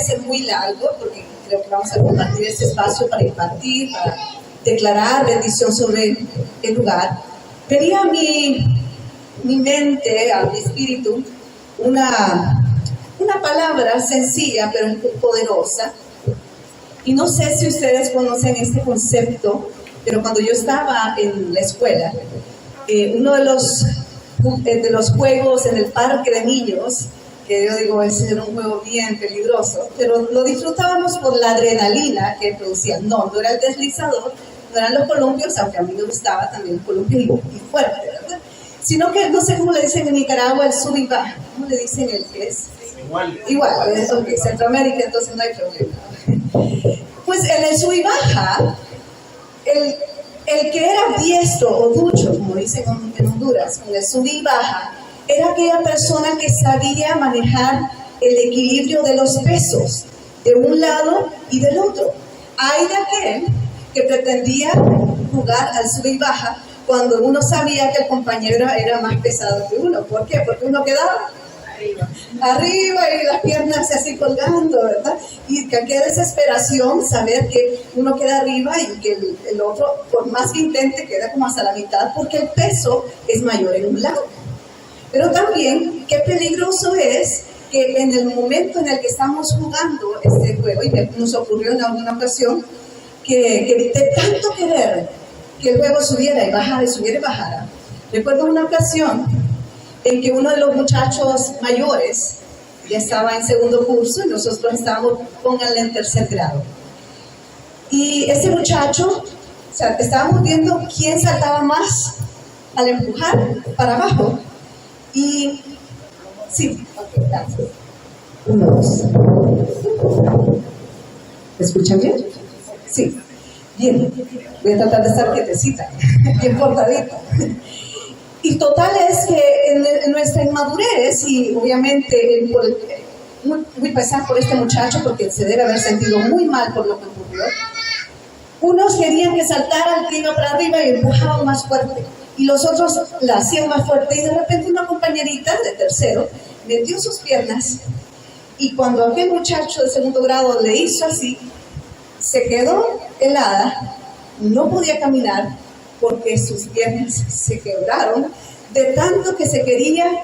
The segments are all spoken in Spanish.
ser muy largo, porque creo que vamos a compartir este espacio para impartir, para declarar bendición sobre el lugar. Venía a mi mente, a mi espíritu, una palabra sencilla pero poderosa. Y no sé si ustedes conocen este concepto, pero cuando yo estaba en la escuela, uno de los juegos en el parque de niños, que yo digo, ese era un juego bien peligroso, pero lo disfrutábamos por la adrenalina que producía. No era el deslizador, no eran los columpios, aunque a mí me gustaba también el columpio y fuerte, ¿verdad? Sino que, no sé cómo le dicen en Nicaragua, el sub y baja. ¿Cómo le dicen el que es? Igual, ok, Centroamérica, entonces no hay problema. Pues en el sub y baja, el que era diestro o ducho, como dicen en Honduras, con el sub y baja, era aquella persona que sabía manejar el equilibrio de los pesos de un lado y del otro. Hay de aquel que pretendía jugar al sub y baja cuando uno sabía que el compañero era más pesado que uno. ¿Por qué? Porque uno quedaba arriba y las piernas así colgando, ¿verdad? Y que qué desesperación saber que uno queda arriba y que el otro, por más que intente, queda como hasta la mitad porque el peso es mayor en un lado. Pero también, qué peligroso es que en el momento en el que estamos jugando este juego, y nos ocurrió en alguna ocasión, que de tanto querer que el juego subiera y bajara. Recuerdo una ocasión en que uno de los muchachos mayores ya estaba en segundo curso y nosotros estábamos, pónganle, en tercer grado. Y ese muchacho, estábamos viendo quién saltaba más al empujar para abajo. Y sí, ok, gracias. 1, 2. ¿Me escuchan bien? Sí. Bien, voy a tratar de estar quietecita, bien portadita. Y total es que en nuestra inmadurez, y obviamente muy pesar por este muchacho, porque se debe haber sentido muy mal por lo que ocurrió, unos querían que saltara el que iba para arriba y empujaban más fuerte, y los otros la hacían más fuerte, y de repente una compañerita de tercero metió sus piernas, y cuando aquel muchacho de segundo grado le hizo así, se quedó helada, no podía caminar porque sus piernas se quebraron de tanto que se quería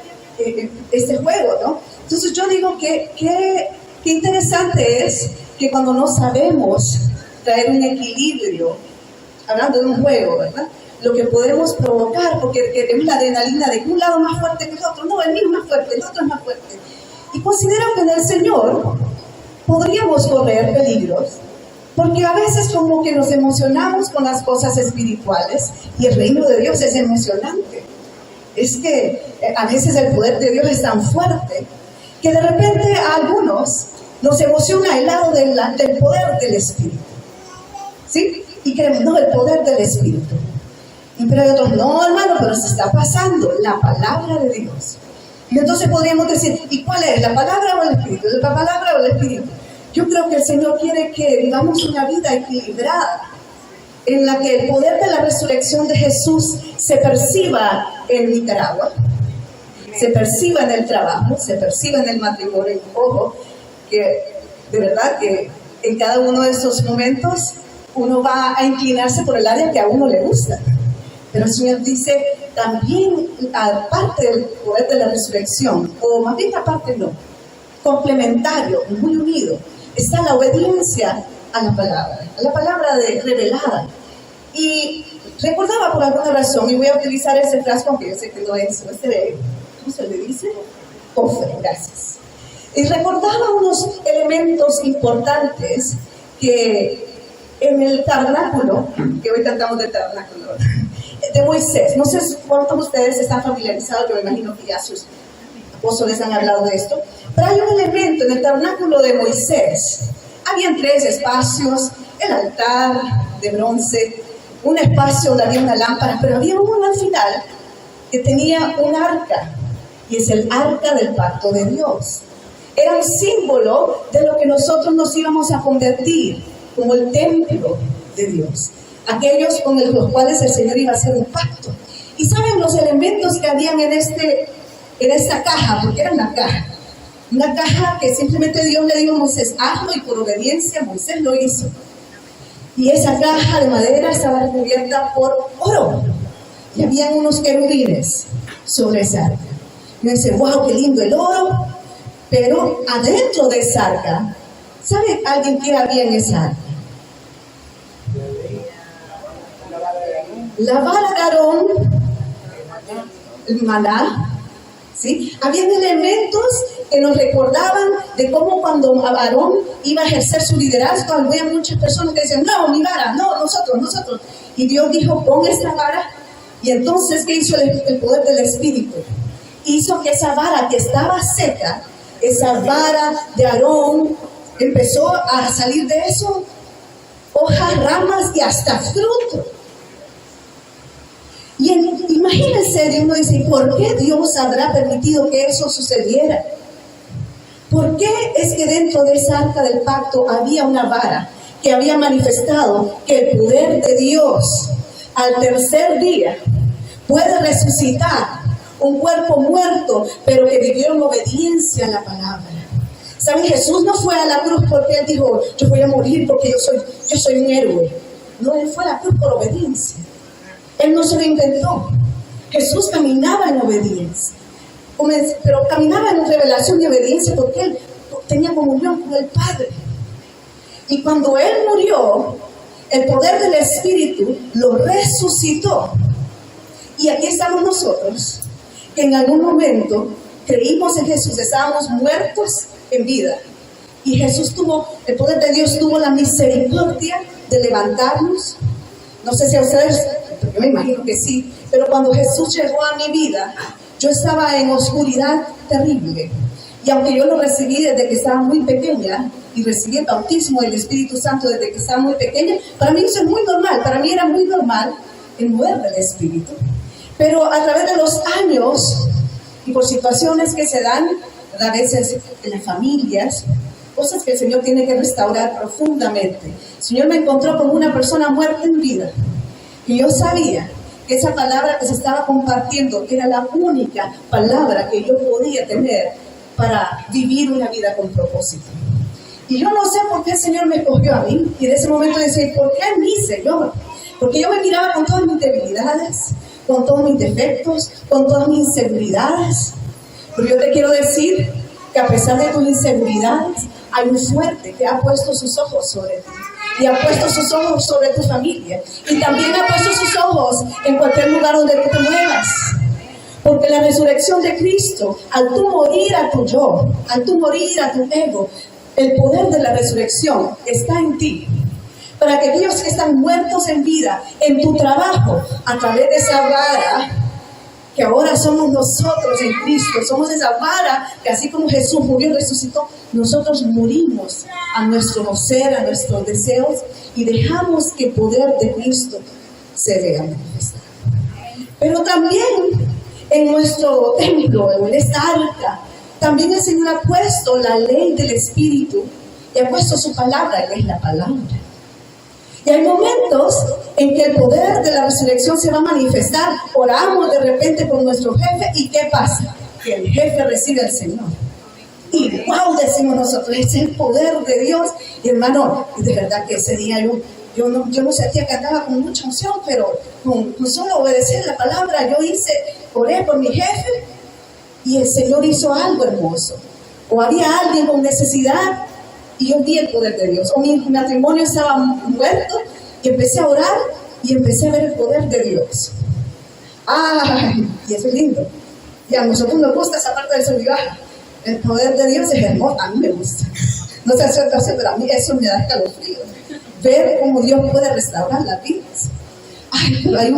este juego, ¿no? Entonces yo digo que qué interesante es que cuando no sabemos traer un equilibrio, hablando de un juego, ¿verdad? Lo que podemos provocar, porque queremos la adrenalina de un lado más fuerte que el otro, no, el mío es más fuerte, el otro es más fuerte. Y considero que en el Señor podríamos correr peligros, porque a veces como que nos emocionamos con las cosas espirituales y el reino de Dios es emocionante. Es que a veces el poder de Dios es tan fuerte que de repente a algunos nos emociona el lado del poder del Espíritu. ¿Sí? Y creemos, no, el poder del Espíritu. Y pero hay otros, no, hermano, pero se está pasando la palabra de Dios. Y entonces podríamos decir, ¿y cuál es? ¿La palabra o el Espíritu? ¿La palabra o el Espíritu? Yo creo que el Señor quiere que vivamos una vida equilibrada, en la que el poder de la resurrección de Jesús se perciba en Nicaragua, se perciba en el trabajo, se perciba en el matrimonio. Ojo, que de verdad que en cada uno de estos momentos uno va a inclinarse por el área que a uno le gusta. Pero el Señor dice, también aparte del poder de la resurrección, o más bien aparte no, complementario, muy unido, está la obediencia a la palabra revelada. Y recordaba por alguna razón, y voy a utilizar ese frasco, aunque yo sé que no es, ¿cómo se le dice? Cofre, gracias. Y recordaba unos elementos importantes que en el tabernáculo, que hoy tratamos del tabernáculo, de Moisés, no sé cuántos de ustedes están familiarizados, yo me imagino que ya sus apóstoles han hablado de esto, pero hay un elemento en el tabernáculo de Moisés. Habían 3 espacios, el altar de bronce, un espacio donde había una lámpara, pero había uno al final que tenía un arca, y es el arca del pacto de Dios. Era un símbolo de lo que nosotros nos íbamos a convertir como el templo de Dios, aquellos con los cuales el Señor iba a hacer un pacto. Y saben los elementos que habían en esta caja, porque era una caja. Una caja que simplemente Dios le dijo a Moisés, hazlo, y por obediencia Moisés lo hizo. Y esa caja de madera estaba recubierta por oro. Y habían unos querubines sobre esa arca. Y me dice, wow, qué lindo el oro. Pero adentro de esa arca, ¿sabe alguien qué había en esa arca? La vara de Aarón, el maná, ¿sí? Habían elementos que nos recordaban de cómo cuando Aarón iba a ejercer su liderazgo, había muchas personas que decían, no, mi vara, no, nosotros. Y Dios dijo, pon esta vara. Y entonces, ¿qué hizo el poder del Espíritu? Hizo que esa vara que estaba seca, esa vara de Aarón, empezó a salir de eso hojas, ramas y hasta fruto. Y imagínense, uno dice, ¿por qué Dios habrá permitido que eso sucediera? ¿Por qué es que dentro de esa arca del pacto había una vara que había manifestado que el poder de Dios al tercer día puede resucitar un cuerpo muerto, pero que vivió en obediencia a la palabra? ¿Saben? Jesús no fue a la cruz porque Él dijo, yo voy a morir porque yo soy un héroe. No, Él fue a la cruz por obediencia. Él no se lo inventó. Jesús caminaba en obediencia, pero caminaba en revelación y obediencia porque Él tenía comunión con el Padre. Y cuando Él murió, el poder del Espíritu lo resucitó. Y aquí estamos nosotros, que en algún momento creímos en Jesús, estábamos muertos en vida. Y el poder de Dios tuvo la misericordia de levantarnos. No sé si a ustedes, yo me imagino que sí, pero cuando Jesús llegó a mi vida, yo estaba en oscuridad terrible. Y aunque yo lo recibí desde que estaba muy pequeña, y recibí el bautismo del Espíritu Santo desde que estaba muy pequeña, para mí eso es muy normal, para mí era muy normal el mover del Espíritu. Pero a través de los años, y por situaciones que se dan, a veces en las familias, cosas que el Señor tiene que restaurar profundamente. El Señor me encontró como una persona muerta en vida. Y yo sabía que esa palabra que se estaba compartiendo era la única palabra que yo podía tener para vivir una vida con propósito. Y yo no sé por qué el Señor me escogió a mí. Y en ese momento decía, ¿por qué a mí, Señor? Porque yo me miraba con todas mis debilidades, con todos mis defectos, con todas mis inseguridades. Pero yo te quiero decir que a pesar de tus inseguridades, hay un fuerte que ha puesto sus ojos sobre ti. Y ha puesto sus ojos sobre tu familia. Y también ha puesto sus ojos en cualquier lugar donde tú te muevas. Porque la resurrección de Cristo, al tú morir a tu yo, al tú morir a tu ego, el poder de la resurrección está en ti. Para que aquellos que están muertos en vida, en tu trabajo, a través de esa vara, que ahora somos nosotros en Cristo, somos esa vara que así como Jesús murió y resucitó, nosotros morimos a nuestro ser, a nuestros deseos y dejamos que el poder de Cristo se vea manifestado. Pero también en nuestro templo, en esta arca, también el Señor ha puesto la ley del Espíritu y ha puesto su palabra, que es la palabra. Y hay momentos en que el poder de la resurrección se va a manifestar. Oramos de repente por nuestro jefe y ¿qué pasa? Que el jefe recibe al Señor. Y wow, decimos nosotros, es el poder de Dios. Y hermano, de verdad que ese día yo no sentía que andaba con mucha unción, pero con solo obedecer la palabra, oré por mi jefe y el Señor hizo algo hermoso. O había alguien con necesidad y yo vi el poder de Dios. O mi matrimonio estaba muerto y empecé a orar y empecé a ver el poder de Dios. ¡Ay! Y eso es lindo. Y a nosotros nos gusta esa parte del sonidaje. El poder de Dios es hermoso. A mí me gusta. No sé hacer, pero a mí eso me da escalofrío. Ver cómo Dios puede restaurar las vidas. Ay, pero hay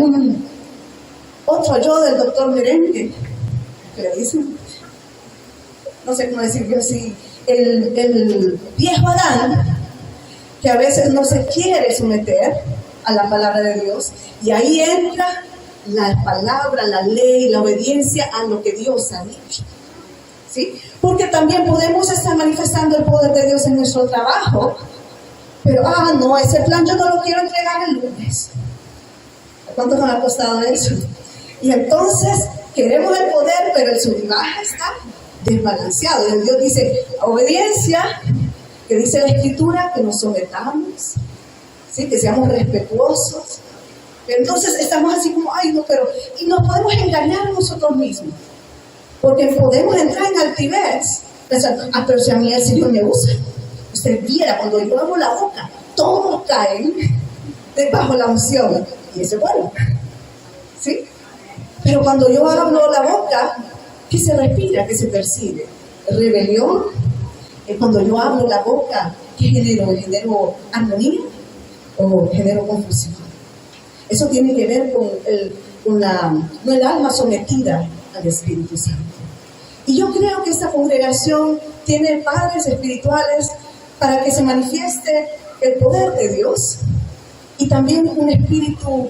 otro yo del doctor Merengue que le dicen, no sé cómo decir yo así, el viejo Adán, que a veces no se quiere someter a la palabra de Dios, y ahí entra la palabra, la ley, la obediencia a lo que Dios ha dicho. ¿Sí? Porque también podemos estar manifestando el poder de Dios en nuestro trabajo, pero no, ese plan yo no lo quiero entregar el lunes. ¿Cuánto nos ha costado eso? Y entonces queremos el poder, pero el sub y baja está. desbalanceado. Dios dice, obediencia, que dice la Escritura, que nos sometamos, ¿sí? Que seamos respetuosos. Entonces estamos así como, ay no, pero, y nos podemos engañar a nosotros mismos, porque podemos entrar en altivez, pensando, pero si a mí el Señor me usa. Usted viera, cuando yo abro la boca, todos caen debajo la unción, y eso es bueno, ¿sí? Pero cuando yo abro la boca, ¿qué se respira? ¿Qué se percibe? Rebelión. Cuando yo abro la boca, ¿qué genero? ¿Genero armonía o genero confusión? Eso tiene que ver con el alma sometida al Espíritu Santo. Y yo creo que esta congregación tiene padres espirituales para que se manifieste el poder de Dios y también un espíritu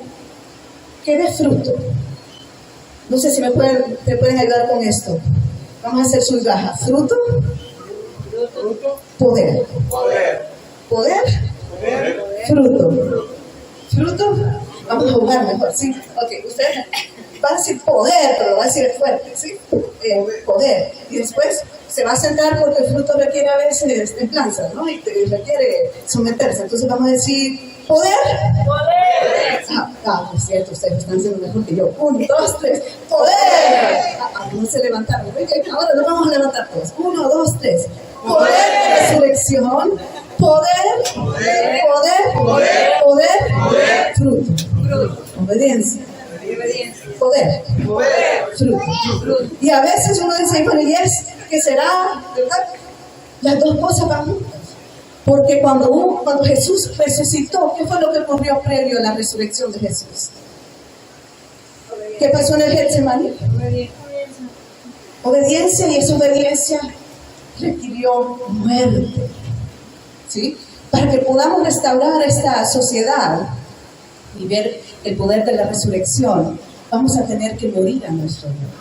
que dé fruto. No sé si me pueden ayudar con esto. Vamos a hacer sus bajas. Fruto, poder. Poder, fruto. Fruto, vamos a jugar mejor, ¿sí? Ok, usted va a decir poder, pero va a decir fuerte, ¿sí? Poder. Y después se va a sentar porque el fruto requiere a veces templanza, ¿no? Y requiere someterse. Entonces vamos a decir poder. Es cierto, ustedes están haciendo mejor que yo. 1, 2, 3, poder. No se levantaron. Ahora nos vamos a levantar todos. 1, 2, 3. Poder de resurrección. Poder. Fruto. Obediencia. Poder. Fruto. Y a veces uno dice, bueno, ¿y qué será? ¿Verdad? Las dos cosas van juntas. Porque cuando Jesús resucitó, ¿qué fue lo que ocurrió previo a la resurrección de Jesús? ¿Qué pasó en el Getsemaní? Obediencia, y esa obediencia requirió muerte, ¿sí? Para que podamos restaurar esta sociedad y ver el poder de la resurrección, vamos a tener que morir a nuestro Dios.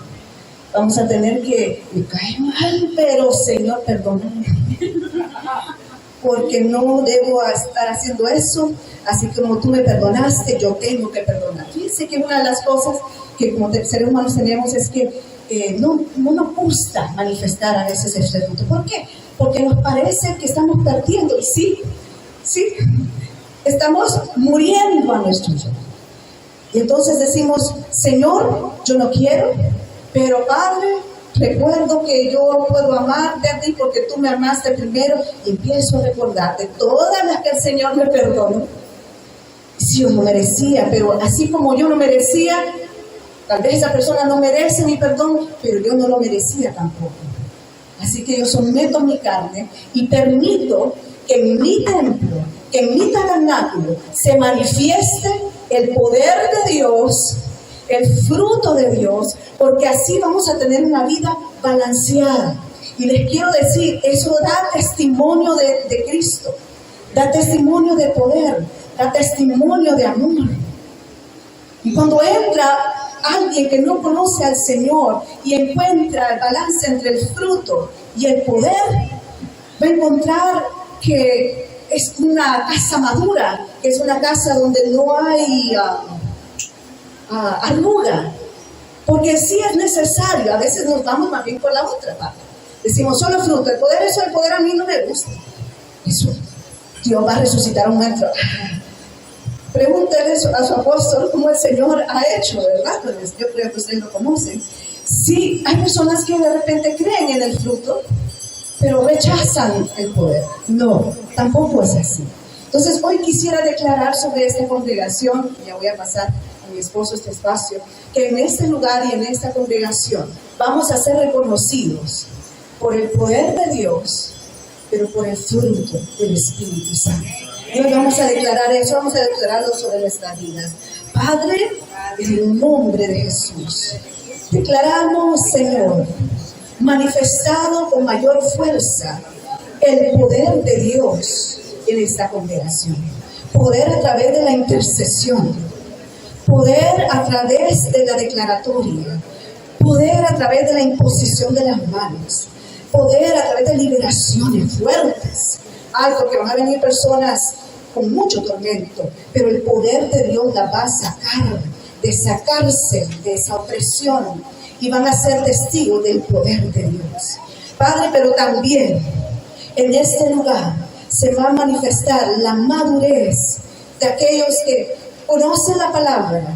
Vamos a tener que, me cae mal, pero Señor, perdóname, porque no debo estar haciendo eso, así como tú me perdonaste, yo tengo que perdonar. Fíjense que una de las cosas que como seres humanos tenemos es que no nos gusta manifestar a veces este fruto. ¿Por qué? Porque nos parece que estamos perdiendo, y sí, estamos muriendo a nuestro yo. Y entonces decimos, Señor, yo no quiero, pero Padre, recuerdo que yo puedo amarte a ti porque tú me amaste primero, y empiezo a recordarte todas las que el Señor me perdonó. Si yo no merecía, pero así como yo no merecía, tal vez esa persona no merece mi perdón, pero yo no lo merecía tampoco. Así que yo someto mi carne y permito que en mi templo, que en mi tabernáculo se manifieste el poder de Dios, el fruto de Dios, porque así vamos a tener una vida balanceada. Y les quiero decir, eso da testimonio de Cristo, da testimonio de poder, da testimonio de amor. Y cuando entra alguien que no conoce al Señor y encuentra el balance entre el fruto y el poder, va a encontrar que es una casa madura, que es una casa donde no hay arruga, porque sí es necesario. A veces nos vamos más bien por la otra parte, decimos solo fruto, el poder a mí no me gusta. Eso, Dios va a resucitar a un maestro. Pregúntele a su apóstol cómo el Señor ha hecho, ¿verdad? Pues yo creo que ustedes lo conocen. Sí, hay personas que de repente creen en el fruto, pero rechazan el poder. No, tampoco es así. Entonces, hoy quisiera declarar sobre esta congregación, ya voy a pasar a mi esposo este espacio, que en este lugar y en esta congregación vamos a ser reconocidos por el poder de Dios, pero por el fruto del Espíritu Santo. Y hoy vamos a declarar eso, vamos a declararlo sobre nuestras vidas. Padre, en el nombre de Jesús, declaramos, Señor, manifestado con mayor fuerza el poder de Dios en esta congregación. Poder a través de la intercesión, poder a través de la declaratoria, poder a través de la imposición de las manos, poder a través de liberaciones fuertes. Algo que van a venir personas con mucho tormento, pero el poder de Dios la va a sacar, de sacarse de esa opresión y van a ser testigos del poder de Dios. Padre, pero también en este lugar se va a manifestar la madurez de aquellos que conocen la palabra,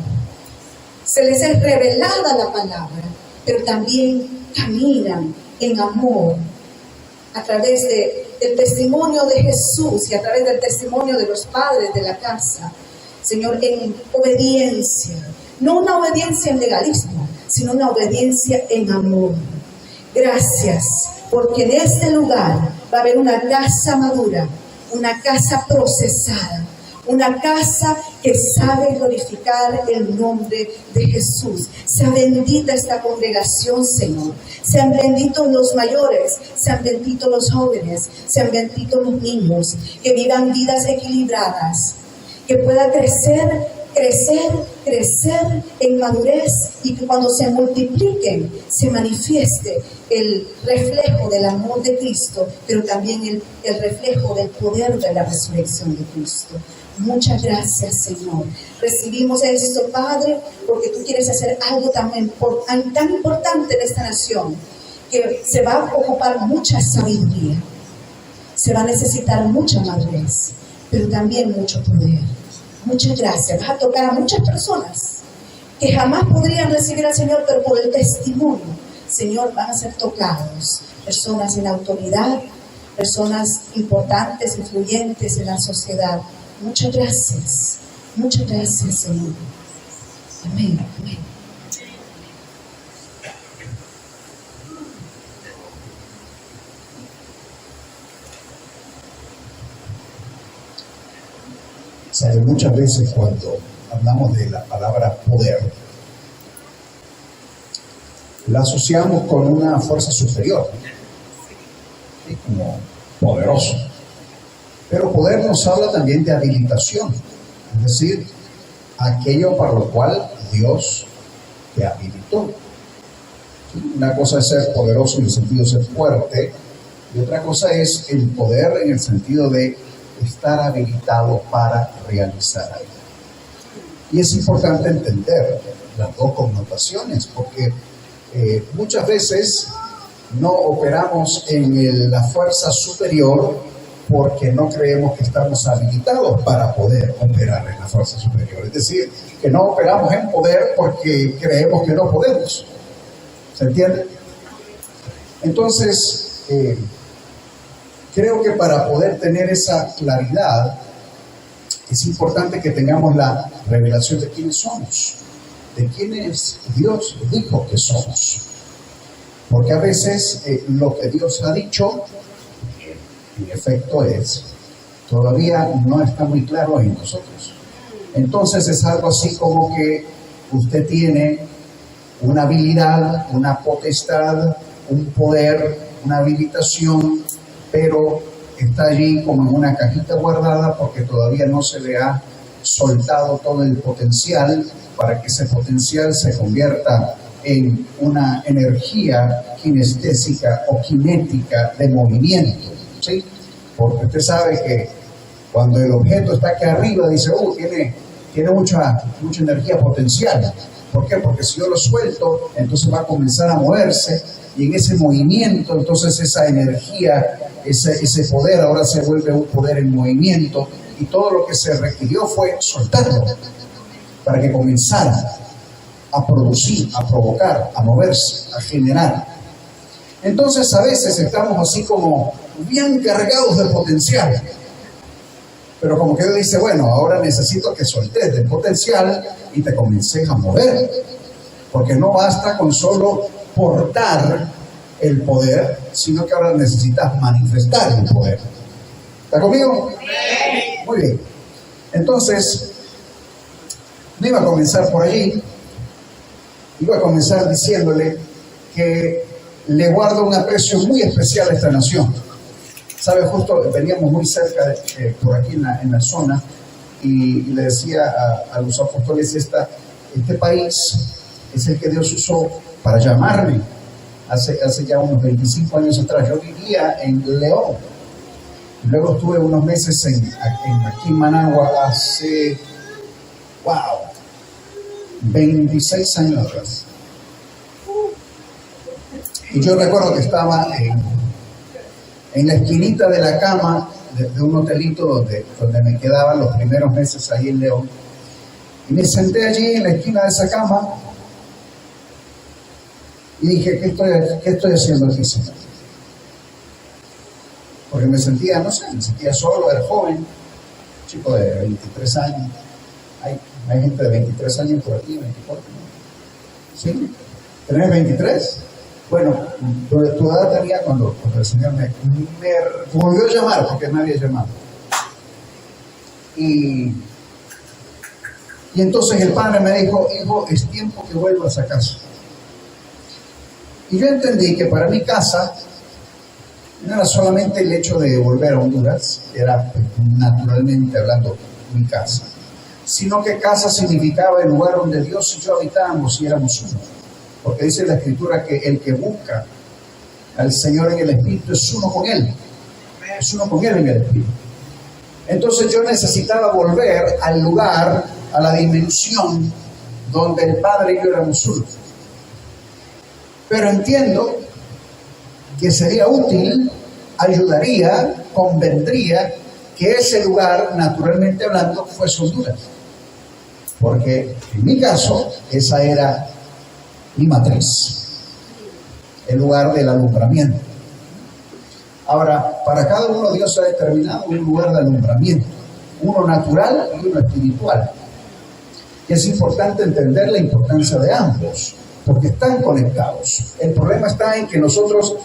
se les es revelada la palabra, pero también caminan en amor a través del testimonio de Jesús y a través del testimonio de los padres de la casa. Señor, en obediencia, no una obediencia en legalismo, sino una obediencia en amor. Gracias, porque en este lugar va a haber una casa madura, una casa procesada, una casa que sabe glorificar el nombre de Jesús. Sea bendita esta congregación, Señor. Sean benditos los mayores, sean benditos los jóvenes, sean benditos los niños, que vivan vidas equilibradas, que pueda crecer en madurez y que cuando se multipliquen se manifieste el reflejo del amor de Cristo, pero también el reflejo del poder de la resurrección de Cristo. Muchas gracias, Señor. Recibimos esto, Padre, porque tú quieres hacer algo tan importante en esta nación, que se va a ocupar mucha sabiduría, se va a necesitar mucha madurez, pero también mucho poder. Muchas gracias. Vas a tocar a muchas personas que jamás podrían recibir al Señor, pero por el testimonio, Señor, van a ser tocados. Personas en autoridad, personas importantes, influyentes en la sociedad. Muchas gracias, Señor. Amén, amén. ¿Sabe? Muchas veces cuando hablamos de la palabra poder, la asociamos con una fuerza superior, ¿sí? Como poderoso. Pero poder nos habla también de habilitación, es decir, aquello para lo cual Dios te habilitó. ¿Sí? Una cosa es ser poderoso en el sentido de ser fuerte, y otra cosa es el poder en el sentido de estar habilitado para realizar algo. Y es importante entender las dos connotaciones, porque muchas veces no operamos en la fuerza superior porque no creemos que estamos habilitados para poder operar en la fuerza superior. Es decir, que no operamos en poder porque creemos que no podemos. ¿Se entiende? Entonces, creo que para poder tener esa claridad, es importante que tengamos la revelación de quiénes somos, de quiénes Dios dijo que somos. Porque a veces lo que Dios ha dicho, en efecto, todavía no está muy claro en nosotros. Entonces es algo así como que usted tiene una habilidad, una potestad, un poder, una habilitación, pero está allí como en una cajita guardada porque todavía no se le ha soltado todo el potencial para que ese potencial se convierta en una energía kinestésica o cinética de movimiento, ¿sí? Porque usted sabe que cuando el objeto está aquí arriba, dice, tiene mucha energía potencial. ¿Por qué? Porque si yo lo suelto, entonces va a comenzar a moverse, y en ese movimiento, entonces esa energía, ese poder ahora se vuelve un poder en movimiento, y todo lo que se requirió fue soltarlo para que comenzara a producir, a provocar, a moverse, a generar. Entonces a veces estamos así como bien cargados de potencial, pero como que Dios dice, bueno, ahora necesito que soltes del potencial y te comences a mover, porque no basta con solo portar el poder, sino que ahora necesitas manifestar el poder. ¿Está conmigo? Muy bien. Entonces, no iba a comenzar por allí, iba a comenzar diciéndole que le guardo un aprecio muy especial a esta nación. ¿Sabe? Justo veníamos muy cerca, por aquí en la zona, y le decía a los apóstoles, este país es el que Dios usó para llamarme. Hace ya unos 25 años atrás, yo vivía en León. Luego estuve unos meses aquí en Managua hace, 26 años atrás. Y yo recuerdo que estaba en la esquinita de la cama de un hotelito donde me quedaba los primeros meses ahí en León. Y me senté allí en la esquina de esa cama y dije, ¿qué estoy haciendo aquí, Señor? Porque me sentía, no sé, me sentía solo, era joven, chico de 23 años. Hay gente de 23 años por aquí, 24, ¿no? ¿Sí? ¿Tenés 23? Bueno, tu edad tenía cuando el Señor me volvió a llamar, porque me había llamado. Y entonces el Padre me dijo, hijo, es tiempo que vuelvas a casa. Y yo entendí que para mi casa no era solamente el hecho de volver a Honduras, que era naturalmente hablando mi casa, sino que casa significaba el lugar donde Dios y yo habitábamos y éramos uno. Porque dice la Escritura que el que busca al Señor en el Espíritu es uno con Él. Es uno con Él en el Espíritu. Entonces yo necesitaba volver al lugar, a la dimensión donde el Padre y yo éramos uno. Pero entiendo que sería útil, ayudaría, convendría que ese lugar, naturalmente hablando, fuese Honduras. Porque en mi caso, esa era mi matriz, el lugar del alumbramiento. Ahora, para cada uno Dios ha determinado un lugar de alumbramiento, uno natural y uno espiritual. Y es importante entender la importancia de ambos, porque están conectados. El problema está en que nosotros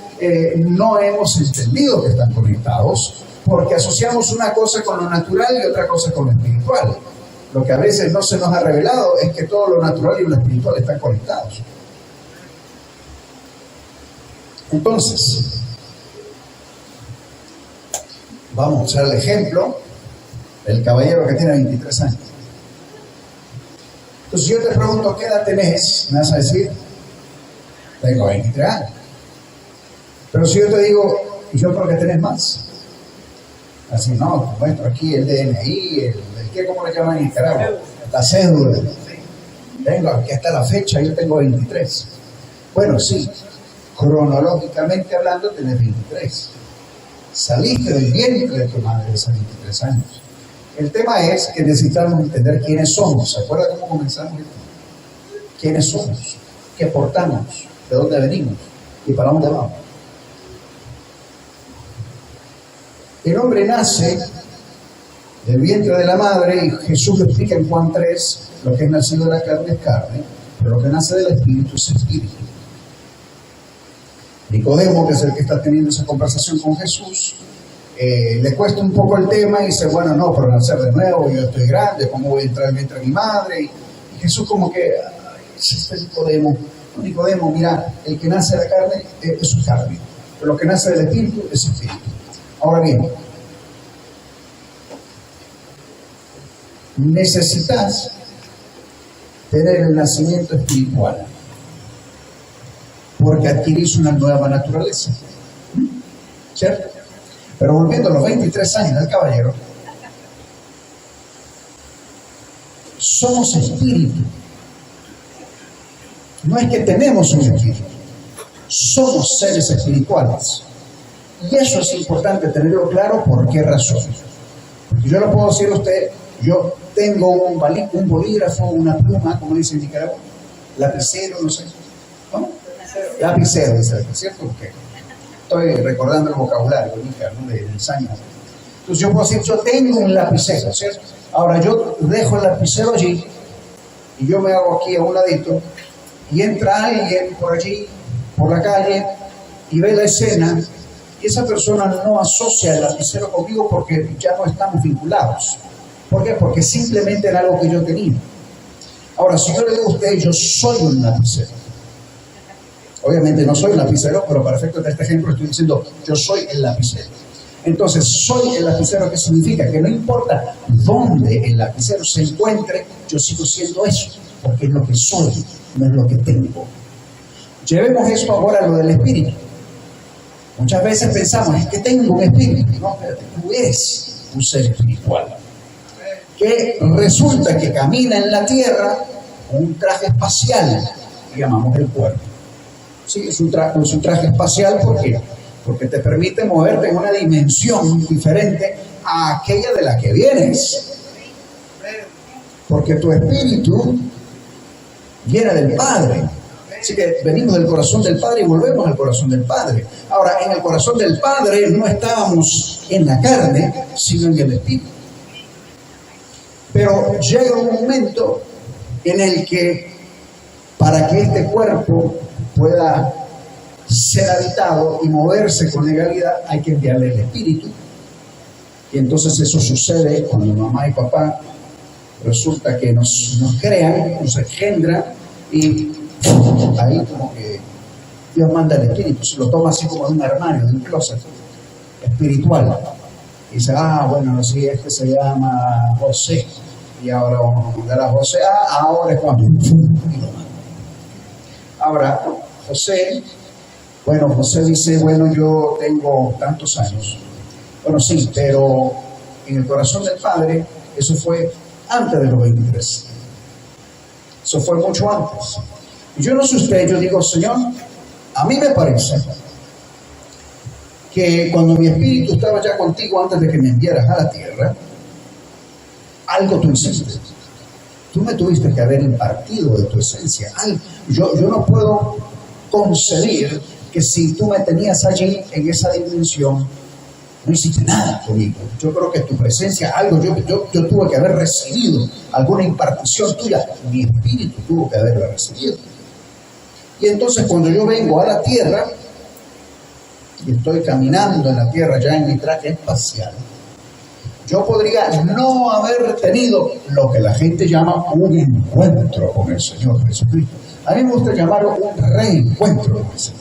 no hemos entendido que están conectados, porque asociamos una cosa con lo natural y otra cosa con lo espiritual. Lo que a veces no se nos ha revelado es que todo lo natural y lo espiritual están conectados. Entonces, vamos a usar el ejemplo del caballero que tiene 23 años. Entonces, yo te pregunto, ¿qué edad tenés? Me vas a decir, tengo 23 años. Pero si yo te digo, yo creo que tenés más. Así, no, muestro aquí el DNI, ¿qué? ¿Cómo le llaman en Nicaragua? La cédula. Vengo, aquí está la fecha, yo tengo 23. Bueno, sí, cronológicamente hablando, tenés 23. Saliste del vientre de tu madre a esos 23 años. El tema es que necesitamos entender quiénes somos. ¿Se acuerdan cómo comenzamos esto? ¿Quiénes somos? ¿Qué portamos? ¿De dónde venimos? ¿Y para dónde vamos? El hombre nace del vientre de la madre, y Jesús lo explica en Juan 3, lo que es nacido de la carne es carne, pero lo que nace del espíritu es espíritu. Nicodemo, que es el que está teniendo esa conversación con Jesús, le cuesta un poco el tema y dice, bueno, no, pero nacer de nuevo, yo estoy grande, ¿cómo voy a entrar en el vientre de mi madre? Y Jesús como que, este Nicodemo, no, Nicodemo, mira, el que nace de la carne es su carne, pero lo que nace del espíritu es espíritu. Ahora bien, necesitas tener el nacimiento espiritual porque adquirís una nueva naturaleza, ¿cierto? Pero volviendo a los 23 años del caballero, somos espíritu. No es que tenemos un espíritu, somos seres espirituales. Y eso es importante tenerlo claro. ¿Por qué razón? Porque yo le puedo decir a usted, yo tengo un bolígrafo, una pluma, como dice en Nicaragua, lapicero, no sé. ¿Cómo? Lapicero, dice, ¿cierto? Porque estoy recordando el vocabulario del año. Entonces yo puedo decir, yo tengo un lapicero, ¿cierto? Ahora yo dejo el lapicero allí y yo me hago aquí a un ladito y entra alguien por allí, por la calle, y ve la escena. Y esa persona no asocia el lapicero conmigo porque ya no estamos vinculados. ¿Por qué? Porque simplemente era algo que yo tenía. Ahora, si yo le digo a usted, yo soy un lapicero. Obviamente no soy un lapicero, pero para efectos de este ejemplo estoy diciendo, yo soy el lapicero. Entonces, soy el lapicero, ¿qué significa? Que no importa dónde el lapicero se encuentre, yo sigo siendo eso, porque es lo que soy, no es lo que tengo. Llevemos esto ahora a lo del espíritu. Muchas veces pensamos, es que tengo un espíritu. No, espérate, tú eres un ser espiritual. Que resulta que camina en la tierra con un traje espacial que llamamos el cuerpo. Sí, es un traje espacial porque te permite moverte en una dimensión diferente a aquella de la que vienes. Porque tu espíritu viene del Padre. Así que venimos del corazón del Padre y volvemos al corazón del Padre. Ahora, en el corazón del Padre no estábamos en la carne, sino en el espíritu. Pero llega un momento en el que para que este cuerpo pueda ser habitado y moverse con legalidad, hay que enviarle el espíritu. Y entonces eso sucede cuando mamá y papá resulta que nos crean, nos engendran, y ahí como que Dios manda el espíritu, se lo toma así como de un armario, de un closet espiritual. Y dice, bueno, sí, este se llama José, y ahora vamos a mandar a José, ahora es Juan, y lo manda. Ahora, José dice, yo tengo tantos años. Bueno, sí, pero en el corazón del Padre, eso fue antes de los 23. Eso fue mucho antes. Y yo no sé usted, yo digo, Señor, a mí me parece que cuando mi espíritu estaba ya contigo antes de que me enviaras a la tierra, algo tú hiciste. Tú me tuviste que haber impartido de tu esencia. Yo no puedo concebir que si tú me tenías allí en esa dimensión, no hiciste nada conmigo. Yo creo que tu presencia, yo tuve que haber recibido alguna impartición tuya. Mi espíritu tuvo que haberla recibido. Y entonces cuando yo vengo a la tierra y estoy caminando en la tierra ya en mi traje espacial, yo podría no haber tenido lo que la gente llama un encuentro con el Señor Jesucristo. A mí me gusta llamarlo un reencuentro con el Señor.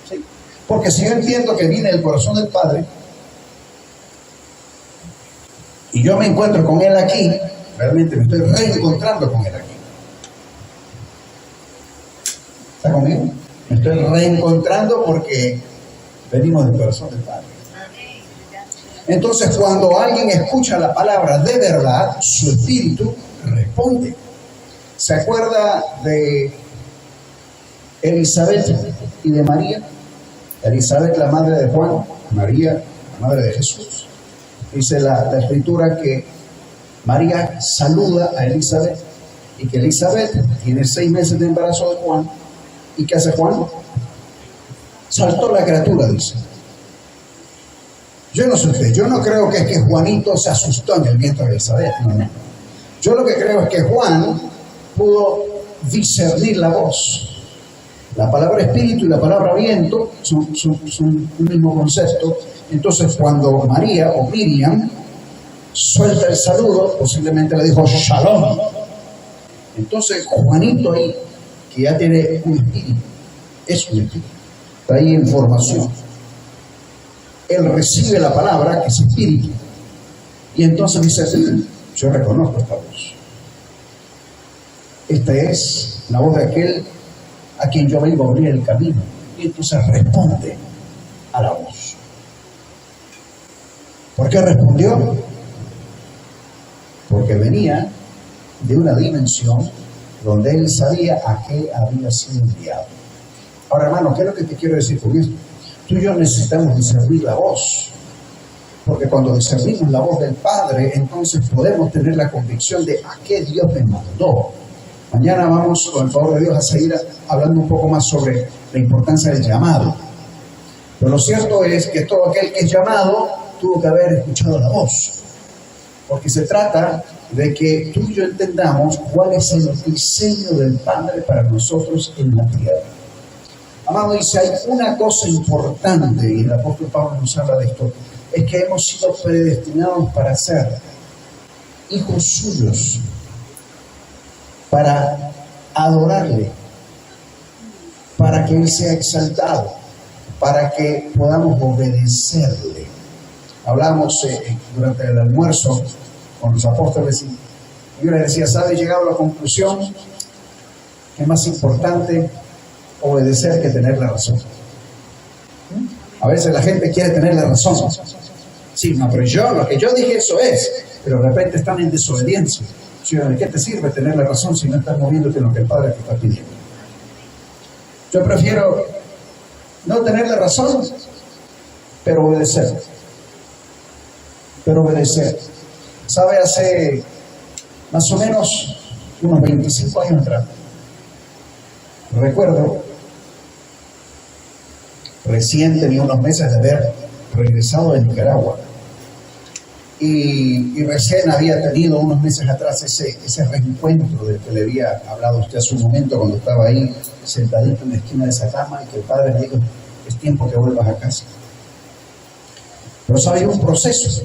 ¿Sí? Porque si yo entiendo que viene del corazón del Padre y yo me encuentro con Él aquí, realmente me estoy reencontrando con Él aquí. ¿Está conmigo? Me estoy reencontrando porque venimos del corazón del Padre. Entonces, cuando alguien escucha la palabra de verdad, su espíritu responde. ¿Se acuerda de Elizabeth y de María? Elizabeth, la madre de Juan, María, la madre de Jesús. Dice la escritura que María saluda a Elizabeth y que Elizabeth tiene 6 meses de embarazo de Juan. ¿Y qué hace Juan? Saltó la criatura, dice. Yo no sé usted, yo no creo que es que Juanito se asustó en el vientre de Elizabeth, no. Yo lo que creo es que Juan pudo discernir la voz. La palabra espíritu y la palabra viento son un mismo concepto. Entonces cuando María o Miriam suelta el saludo, posiblemente le dijo Shalom. Entonces Juanito ahí, que ya tiene un espíritu, es un espíritu, trae información. Él recibe la palabra, que es espíritu, y entonces dice, yo reconozco esta voz. Esta es la voz de aquel a quien yo vengo a abrir el camino. Y entonces responde a la voz. ¿Por qué respondió? Porque venía de una dimensión donde él sabía a qué había sido enviado. Ahora, hermano, ¿qué es lo que te quiero decir con esto? Tú y yo necesitamos discernir la voz, porque cuando discernimos la voz del Padre, entonces podemos tener la convicción de a qué Dios me mandó. Mañana vamos, con el favor de Dios, a seguir hablando un poco más sobre la importancia del llamado. Pero lo cierto es que todo aquel que es llamado tuvo que haber escuchado la voz, porque se trata de que tú y yo entendamos cuál es el diseño del Padre para nosotros en la tierra. Amado, dice, hay una cosa importante, y el apóstol Pablo nos habla de esto, es que hemos sido predestinados para ser hijos suyos, para adorarle, para que Él sea exaltado, para que podamos obedecerle. Hablamos durante el almuerzo con los apóstoles y yo les decía, ¿sabe? He llegado a la conclusión que es más importante obedecer que tener la razón. A veces la gente quiere tener la razón. Sí, no, pero lo que yo dije eso es, pero de repente están en desobediencia. ¿De qué te sirve tener la razón si no estás moviéndote en lo que el Padre te está pidiendo? Yo prefiero no tener la razón, pero obedecer. ¿Sabe? Hace más o menos unos 25 años atrás, recuerdo, recién tenía unos meses de haber regresado de Nicaragua y recién había tenido unos meses atrás ese reencuentro del que le había hablado a usted hace un momento, cuando estaba ahí sentadito en la esquina de esa cama y que el padre le dijo: es tiempo que vuelvas a casa. Pero sabe, hay un proceso.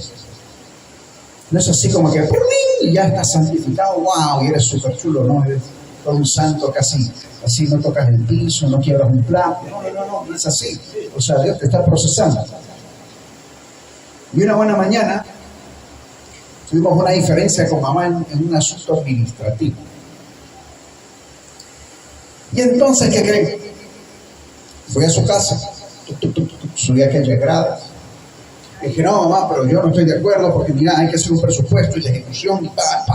No es así como que y ya estás santificado, wow, y eres súper chulo, ¿no? Eres todo un santo, casi así, no tocas el piso, no quiebras un plato. No es así. O sea, Dios te está procesando. Y una buena mañana tuvimos una diferencia con mamá en un asunto administrativo. Y entonces, ¿qué creen? Fui a su casa, subí aquellas gradas. Dije: no, mamá, pero yo no estoy de acuerdo porque mira, hay que hacer un presupuesto y la ejecución y pa.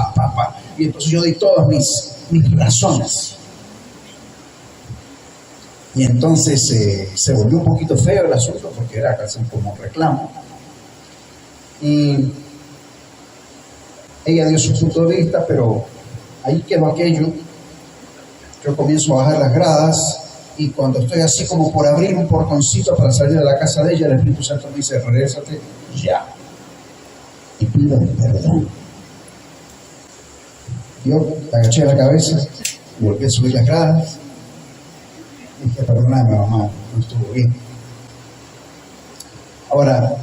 Y entonces yo di todas mis razones. Y entonces se volvió un poquito feo el asunto porque era casi como un reclamo. Y ella dio su punto de vista, pero ahí quedó aquello. Yo comienzo a bajar las gradas y cuando estoy así como por abrir un portoncito para salir de la casa de ella, el Espíritu Santo me dice: regrésate ya y pido perdón. Yo agaché la cabeza y volví a subir las gradas y dije: perdóname, mamá, no estuvo bien. Ahora,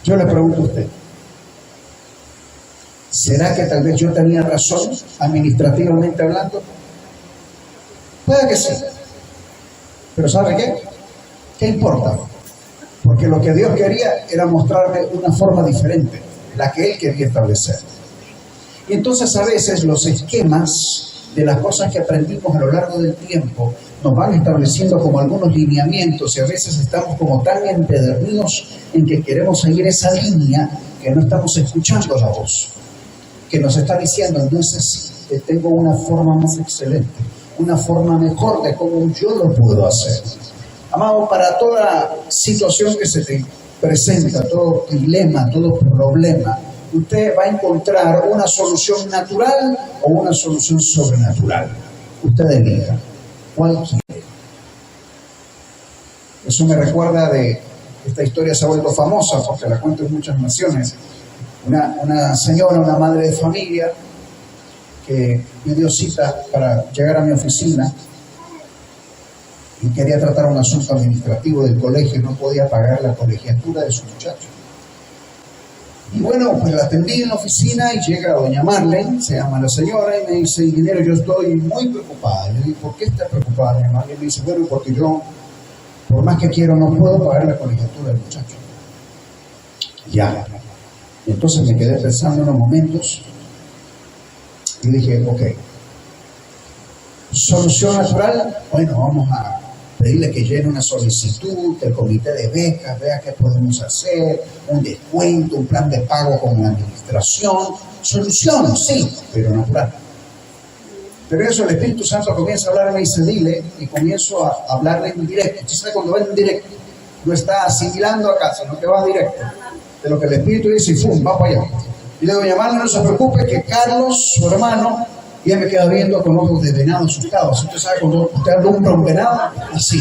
yo le pregunto a usted, ¿será que tal vez yo tenía razón administrativamente hablando? Puede que sí, pero ¿sabe qué? ¿Qué importa? Porque lo que Dios quería era mostrarme una forma diferente, la que Él quería establecer. Y entonces a veces los esquemas de las cosas que aprendimos a lo largo del tiempo nos van estableciendo como algunos lineamientos y a veces estamos como tan empedernidos en que queremos seguir esa línea que no estamos escuchando la voz, que nos está diciendo: entonces tengo una forma más excelente, una forma mejor de cómo yo lo puedo hacer. Amado, para toda situación que se te presenta, todo dilema, todo problema, usted va a encontrar una solución natural o una solución sobrenatural. Usted elija cuál quiere. Eso me recuerda de esta historia, se ha vuelto famosa porque la cuento en muchas naciones. Una señora, una madre de familia, que me dio cita para llegar a mi oficina y quería tratar un asunto administrativo del colegio, no podía pagar la colegiatura de su muchacho. Y bueno, pues la atendí en la oficina y llega doña Marlene, se llama la señora, y me dice: ingeniero, yo estoy muy preocupada. Le digo: ¿por qué está preocupada, doña Marlene? Me dice: bueno, porque yo, por más que quiero, no puedo pagar la colegiatura del muchacho. Ya. Y entonces me quedé pensando unos momentos y dije: ok, solución natural, bueno, vamos a pedirle que llene una solicitud, que el comité de becas vea qué podemos hacer, un descuento, un plan de pago con la administración. Solución, sí, pero natural. Pero eso, el Espíritu Santo comienza a hablarme y dice: dile, y comienzo a hablarle en directo. Usted sabe, cuando va en directo, no está asimilando acá, sino que va directo. De lo que el Espíritu dice, y ¡fum!, va para allá. Y le digo: llamarle, no se preocupe, que Carlos, su hermano, y él me queda viendo con ojos de venado asustados. Usted sabe, cuando usted alumbra un venado, así.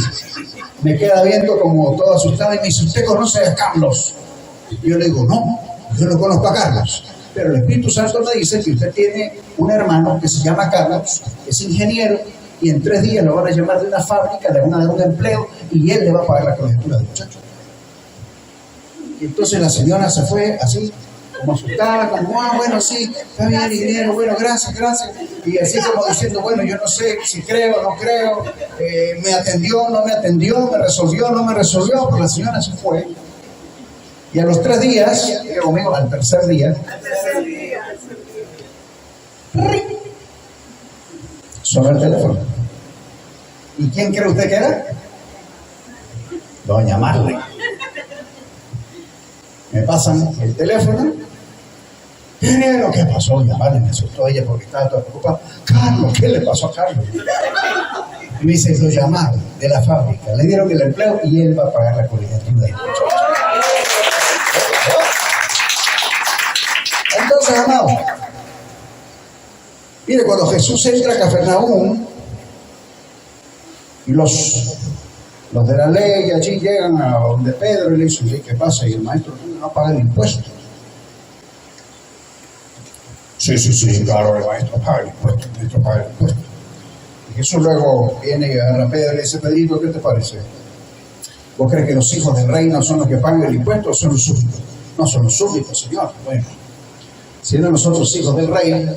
Me queda viendo como todo asustado y me dice: ¿usted conoce a Carlos? Y yo le digo: no, yo no conozco a Carlos. Pero el Espíritu Santo me dice que usted tiene un hermano que se llama Carlos, que es ingeniero, y en 3 días lo van a llamar de una fábrica, le van a dar un empleo, y él le va a pagar la colegiatura del muchacho. Y entonces la señora se fue así, como asustada, como: bueno, sí, está bien, ingeniero, bueno, gracias. Y así como diciendo: bueno, yo no sé si creo o no creo, me atendió, no me atendió, me resolvió, no me resolvió, pero la señora se fue. Y a los 3 días, diga conmigo, al tercer día, sonó el teléfono. ¿Y quién cree usted que era? Doña Marlene. Me pasan el teléfono. Ingeniero, ¿qué pasó? Doña Marlene, me asustó ella porque estaba toda preocupada. Carlos, ¿qué le pasó a Carlos? Y me dice, lo llamaron de la fábrica, le dieron el empleo y él va a pagar la colegiatura. Entonces, amado, mire, cuando Jesús entra a Cafarnaúm y los de la ley allí llegan a donde Pedro y le dicen, ¿qué pasa? Y el maestro no paga el impuesto. Sí, claro, el maestro paga el impuesto, Y Jesús luego viene y agarra a Pedro y le dice, Pedrito, ¿qué te parece? ¿Vos crees que los hijos del reino son los que pagan el impuesto o son los súbditos? No, son los súbditos, Señor. Bueno, siendo nosotros hijos del reino,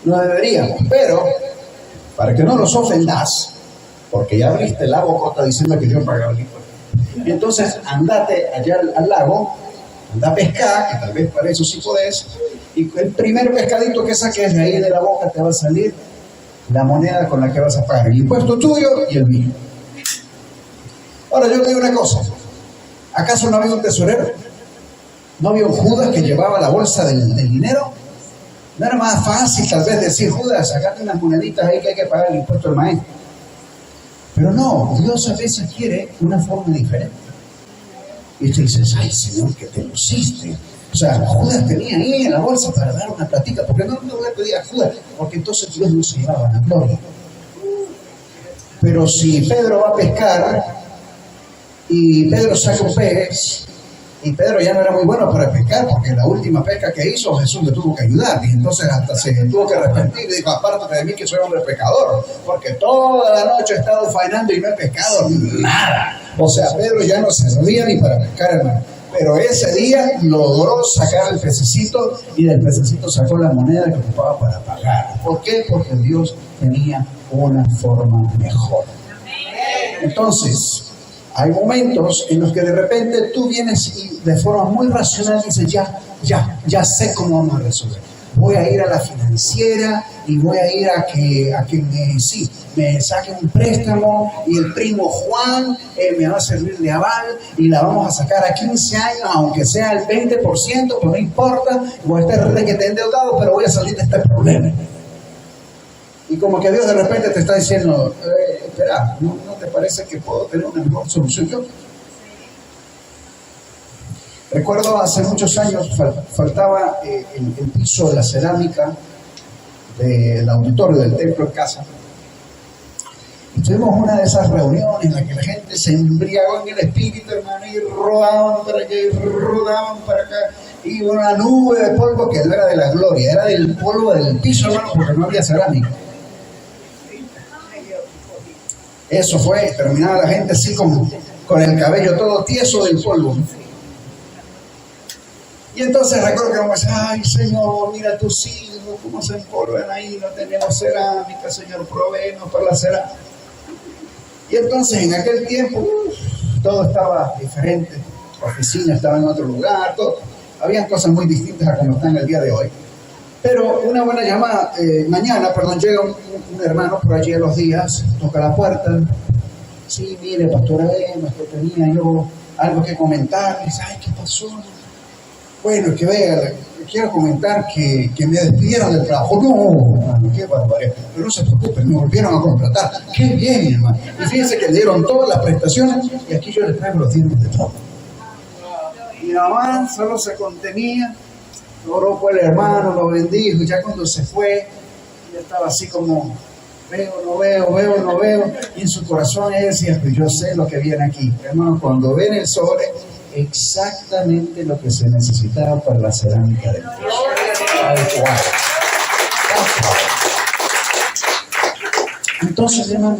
no deberíamos, pero para que no los ofendas, porque ya abriste la bocota diciendo que yo pagaba el impuesto. Entonces, andate allá al lago, anda a pescar, que tal vez para eso sí podés, y el primer pescadito que saques de ahí de la boca te va a salir la moneda con la que vas a pagar el impuesto tuyo y el mío. Ahora yo te digo una cosa, ¿acaso no había un tesorero? ¿No había un Judas que llevaba la bolsa del dinero? ¿No era más fácil tal vez decir, Judas, sacate unas moneditas ahí que hay que pagar el impuesto al maestro? Pero no, Dios a veces quiere una forma diferente. Y tú dices, ay Señor, que te pusiste. O sea, Judas tenía ahí en la bolsa para dar una platica, porque no le pedía a Judas, porque entonces Dios no se llevaba la gloria. Pero si Pedro va a pescar y Pedro saca un pez, y Pedro ya no era muy bueno para pescar, porque la última pesca que hizo Jesús le tuvo que ayudar, y entonces hasta se tuvo que arrepentir y dijo, apártate de mí que soy hombre pecador, porque toda la noche he estado faenando y no he pescado nada. O sea, Pedro ya no se servía ni para pescar, hermano. Pero ese día logró sacar el pececito y del pececito sacó la moneda que ocupaba para pagar. ¿Por qué? Porque Dios tenía una forma mejor. Entonces, hay momentos en los que de repente tú vienes y de forma muy racional dices, ya sé cómo vamos a resolver. Voy a ir a la financiera y voy a ir a que me saquen un préstamo y el primo Juan me va a servir de aval y la vamos a sacar a 15 años, aunque sea el 20%, pues no importa, voy a estar requete endeudado, pero voy a salir de este problema. Y como que Dios de repente te está diciendo, espera, ¿no te parece que puedo tener una mejor solución yo? Recuerdo hace muchos años faltaba el piso de la cerámica del auditorio del templo en casa. Y tuvimos una de esas reuniones en la que la gente se embriagó en el espíritu, hermano, y rodaban para allá y rodaban para acá. Y una nube de polvo que no era de la gloria, era del polvo del piso, hermano, porque no había cerámica. Eso fue, terminaba la gente así con el cabello todo tieso del polvo. Y entonces recuerdo que vamos a decir, ay Señor, mira tus hijos, cómo se empolvan ahí, no tenemos cerámica, Señor, provéenos para la cerámica. Y entonces en aquel tiempo, todo estaba diferente, la oficina estaba en otro lugar, habían cosas muy distintas a como están el día de hoy. Pero una buena llamada, mañana, llega un hermano por allí a los días, toca la puerta, sí, mire, pastora Emma, que tenía yo algo que comentar, y dice, ay, ¿qué pasó? Bueno, que vea, quiero comentar que me despidieron del trabajo. No, hermano, qué barbaridad. Pero no se preocupen, me volvieron a contratar. Qué bien, hermano. Y fíjense que le dieron todas las prestaciones y aquí yo les traigo los dientes de todo. Mi mamá solo se contenía, oró por el hermano, lo bendijo, y ya cuando se fue, ella estaba así como, veo, no veo, y en su corazón ella decía, pues yo sé lo que viene aquí. Hermano, cuando ven el sobre, exactamente lo que se necesitaba para la cerámica de Dios. Entonces, hermano,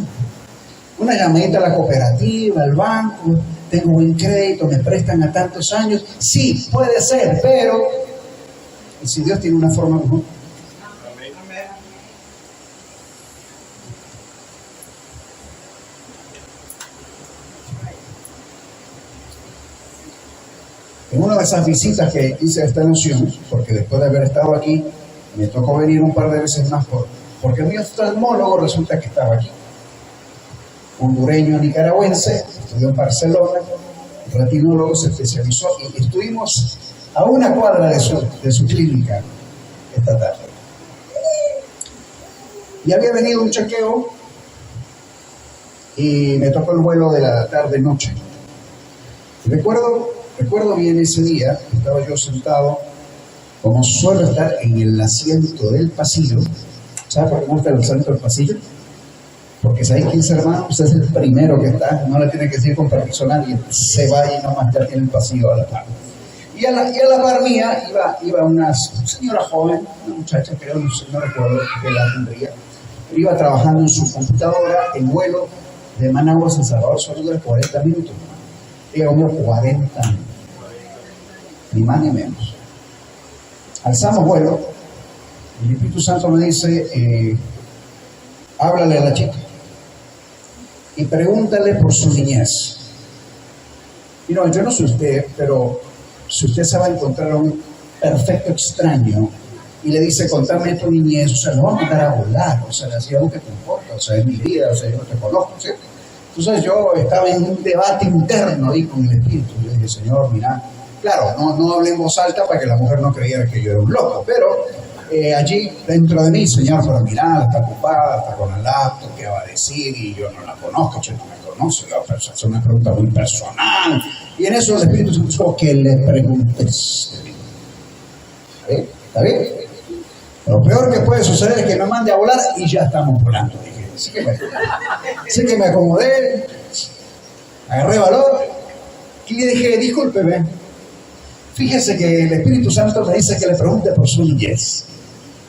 una llamadita a la cooperativa, al banco, tengo buen crédito, me prestan a tantos años. Sí, puede ser, pero si Dios tiene una forma mejor. En una de esas visitas que hice a esta nación, porque después de haber estado aquí, me tocó venir un par de veces más porque mi oftalmólogo resulta que estaba aquí. Hondureño nicaragüense, estudió en Barcelona, retinólogo, se especializó y estuvimos a una cuadra de su clínica esta tarde. Y había venido un chequeo y me tocó el vuelo de la tarde-noche. Recuerdo bien ese día, estaba yo sentado, como suelo estar en el asiento del pasillo. ¿Sabes por qué me gusta el asiento del pasillo? Porque sabéis que ese hermano, usted es el primero que está, no le tiene que decir con permiso a nadie, se va y nomás ya tiene el pasillo a la par. Y a la par mía iba una señora joven, una muchacha, creo, no recuerdo qué edad tendría, iba trabajando en su computadora, el vuelo de Managua a San Salvador solo dura 40 minutos. Ella como 40 años, ni más ni menos. Alzamos vuelo, y el Espíritu Santo me dice, háblale a la chica y pregúntale por su niñez. Y no, yo no sé usted, pero si usted se va a encontrar a un perfecto extraño y le dice, contame tu niñez, o sea, lo va a mandar a volar, o sea, le decía, ¿qué te importa? O sea, es mi vida, o sea, yo no te conozco, ¿sí? Entonces yo estaba en un debate interno ahí con el Espíritu. Yo dije, Señor, mira, claro, no hablé en voz alta para que la mujer no creyera que yo era un loco, pero allí dentro de mí, Señor, pero mira, está ocupada, está con el laptop, ¿qué va a decir? Y yo no la conozco, yo no me conoce, la otra es una pregunta muy personal. Y en eso el Espíritu se dijo que le preguntes. ¿Está bien? Lo peor que puede suceder es que me mande a volar y ya estamos volando. Dije, así que me acomodé, agarré valor y le dije, discúlpeme, fíjese que el Espíritu Santo me dice que le pregunte por su niñez.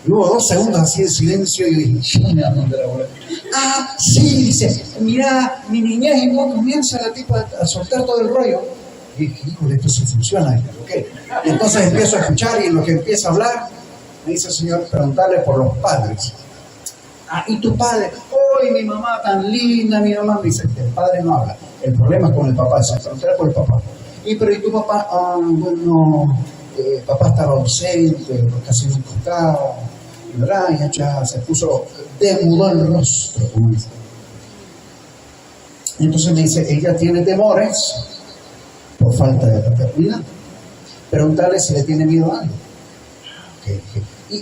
Y hubo 2 segundos así de silencio y dije, ah, sí, dice, mira, mi niñez, y no comienza la tipa a soltar todo el rollo. Y dije, híjole, esto sí funciona. ¿Okay? Y entonces empiezo a escuchar y en lo que empieza a hablar, me dice, Señor, preguntarle por los padres. Ah, ¿y tu padre? ¡Ay, mi mamá tan linda! Mi mamá me dice, el padre no habla. El problema es con el papá, se preguntarle por el papá. Pero ¿y tu papá? Ah, bueno, papá estaba ausente, casi no contaba. Y ¿verdad? Ya se puso, demudó el rostro, como dice. Entonces me dice, ella tiene temores por falta de paternidad. Preguntarle si le tiene miedo a algo. Okay.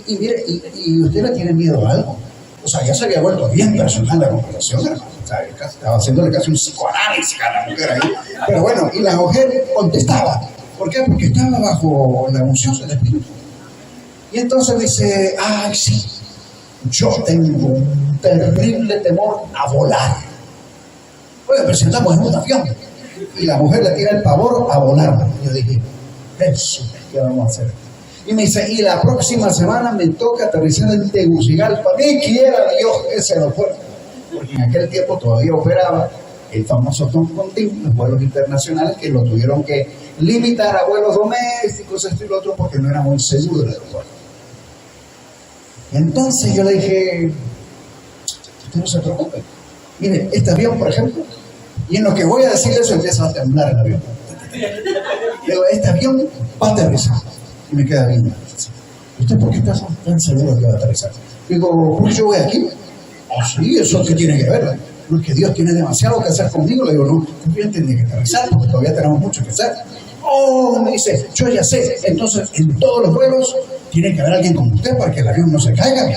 Y mire, ¿y usted le tiene miedo a algo? O sea, ya se había vuelto bien personal la conversación, hermano. O sea, estaba haciéndole casi un psicoanálisis a la mujer ahí. Pero bueno, y la mujer contestaba. ¿Por qué? Porque estaba bajo la emoción del Espíritu. Y entonces dice, ay, sí, yo tengo un terrible temor a volar. Oye, presentamos en un avión. Y la mujer le tira el pavor a volar. Y yo dije, eso, ¿qué vamos a hacer? Y me dice, y la próxima semana me toca aterrizar en Tegucigalpa. Ni quiera Dios ese aeropuerto. Porque en aquel tiempo todavía operaba el famoso Tom Contín, los vuelos internacionales, que lo tuvieron que limitar a vuelos domésticos, esto y lo otro, porque no era muy seguro el aeropuerto. Entonces yo le dije, usted no se preocupe. Mire, este avión, por ejemplo, y en lo que voy a decir eso empieza a temblar el avión. Digo, este avión va a aterrizar. Y me queda bien. ¿Usted por qué está tan seguro que va a aterrizar? Digo, ¿por qué yo voy aquí? Ah, sí, eso qué tiene que ver. No es que Dios tiene demasiado que hacer conmigo. Le digo, no, yo tenía que aterrizar porque todavía tenemos mucho que hacer. Oh, me dice, yo ya sé. Entonces, en todos los vuelos tiene que haber alguien como usted para que el avión no se caiga.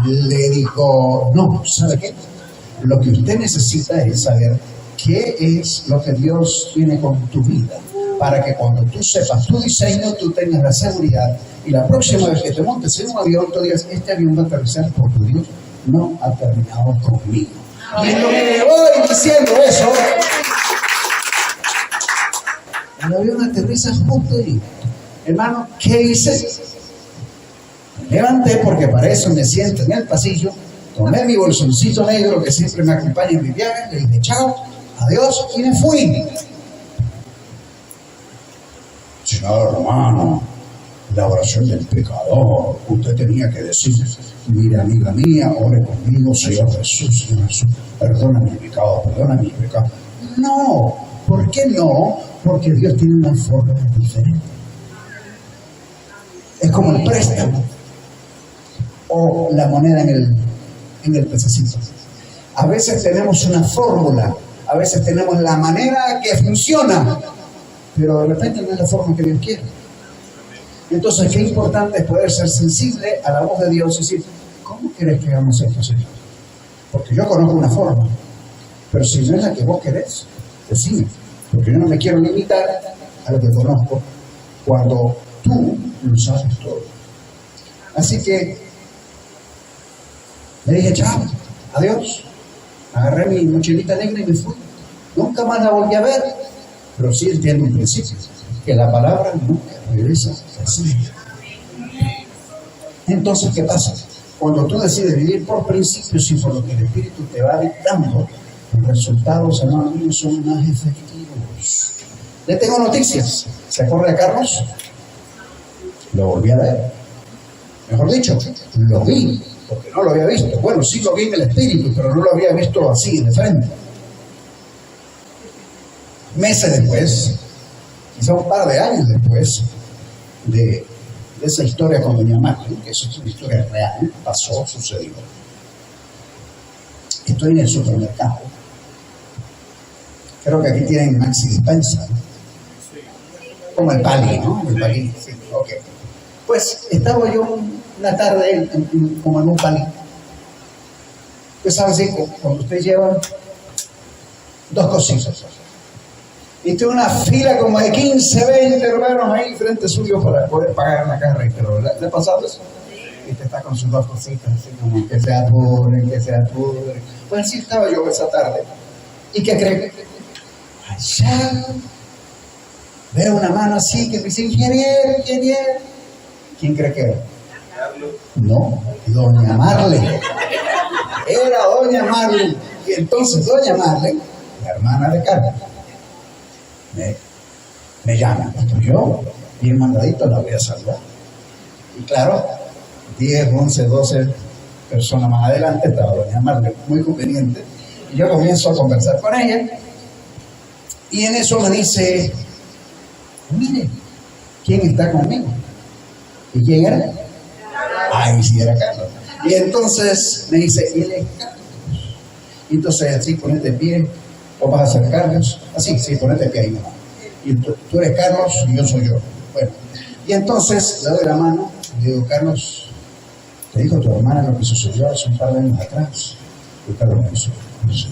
Le digo, no, ¿sabe qué? Lo que usted necesita es saber qué es lo que Dios tiene con tu vida, para que cuando tú sepas tu diseño, tú tengas la seguridad y la próxima vez que te montes en un avión, tú digas, este avión va a aterrizar porque Dios no ha terminado conmigo. Y en lo que voy diciendo eso, el avión aterriza justo ahí. Hermano, ¿qué hice? Me levanté porque para eso me siento en el pasillo, tomé mi bolsoncito negro que siempre me acompaña en mi viaje, le dije chao, adiós y me fui. Señor hermano, la oración del pecador, usted tenía que decir, mira amiga mía, ore conmigo, Señor Jesús, perdona mi pecado, perdona mi pecado. No, ¿por qué no? Porque Dios tiene una forma diferente. Es como el préstamo o la moneda en el pececito. A veces tenemos una fórmula, a veces tenemos la manera que funciona, pero de repente no es la forma que Dios quiere. Entonces, qué importante es poder ser sensible a la voz de Dios y decir, ¿cómo quieres que hagamos esto, Señor? Porque yo conozco una forma, Pero si no es la que vos querés, decime, porque yo no me quiero limitar a lo que conozco cuando tú lo sabes todo. Así que le dije, chao, adiós. Agarré mi mochilita negra y me fui. Nunca más la volví a ver, pero sí entiendo un principio, que la palabra nunca regresa así. Entonces, ¿qué pasa? Cuando tú decides vivir por principios y por lo que el Espíritu te va dictando, los resultados, hermanos míos, son más efectivos. Le tengo noticias. ¿Se acuerda de Carlos? Lo volví a ver. Mejor dicho, lo vi, porque no lo había visto. Bueno, sí lo vi en el Espíritu, pero no lo había visto así, de frente. Meses después, quizá un par de años después de esa historia con doña Marta, que eso es una historia real, pasó, sucedió. Estoy en el supermercado. Creo que aquí tienen Maxi Dispensa, ¿no? Como el Pali, ¿no? El Pali, sí, ok. Pues estaba yo una tarde como en un Pali. Pues sabes, cuando usted lleva dos cositas. Y tiene una fila como de 15, 20 hermanos ahí frente suyo para poder pagar la carga. Pero ¿le ha pasado eso? Y te está con sus dos cositas, así como que se apuren, que se apuren. Pues así estaba yo esa tarde. ¿Y qué cree? Allá veo una mano así que me dice, ingeniero. ¿Quién cree que era? No, doña Marley. Era doña Marley. Y entonces doña Marley, la hermana de Carlos, me llama. Yo, bien mandadito, la voy a saludar. Y claro, 10, 11, 12 personas más adelante estaba doña Marley, muy conveniente. Y yo comienzo a conversar con ella. Y en eso me dice, mire, ¿quién está conmigo? ¿Y quién era? Ay, sí, era Carlos. Y entonces me dice, él es Carlos. Y entonces así, ponete pie, o vas a ser Carlos. Así, sí, ponete pie ahí nomás. Y tú eres Carlos y yo soy yo. Bueno, y entonces le doy la mano y le digo, Carlos, te dijo tu hermana lo que sucedió hace un par de años atrás. Y Carlos me dice, sí.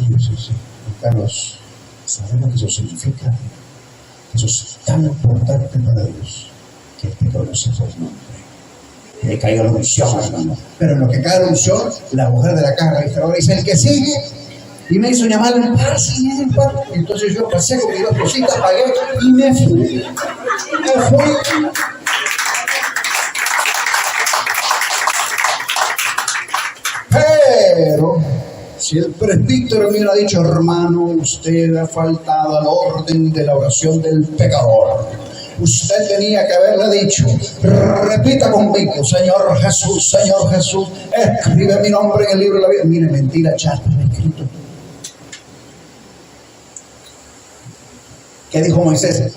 Y Carlos, ¿sabes lo que eso significa? Eso es tan importante para Dios que te conoce por nombre. Le cayó la unción, hermano. Pero en lo que cae la unción, la mujer de la caja registradora dice, el que sigue. Y me hizo llamar un par, sí, un par. Entonces yo pasé con mis dos cositas, pagué y me fui. Pero si el presbítero me hubiera dicho, hermano, usted ha faltado al orden de la oración del pecador, usted tenía que haberle dicho, repita conmigo, Señor Jesús, escribe mi nombre en el libro de la vida. Mire, mentira, ya está escrito. ¿Qué dijo Moisés?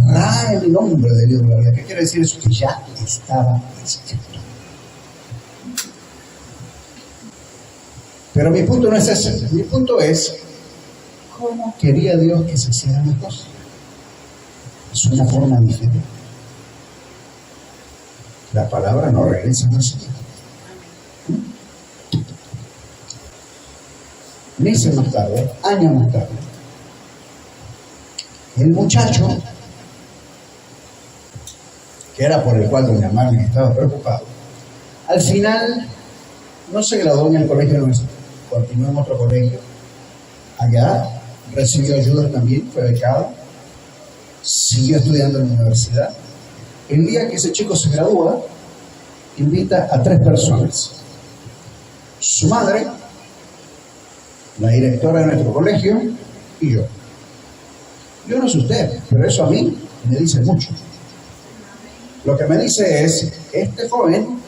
Rae mi nombre del libro de la vida. ¿Qué quiere decir eso? Que ya estaba escrito. Pero mi punto no es ese. Mi punto es, ¿cómo quería Dios que se hicieran las cosas? Es una forma diferente. La palabra no regresa a nosotros. Meses más tarde, años más tarde, el muchacho, que era por el cual doña Marley estaba preocupado, al final no se graduó en el colegio nuestro, continuó en otro colegio. Allá recibió ayuda también, fue becado, siguió estudiando en la universidad. El día que ese chico se gradúa, invita a 3 personas. Su madre, la directora de nuestro colegio y yo. Yo no sé usted, pero eso a mí me dice mucho. Lo que me dice es, este joven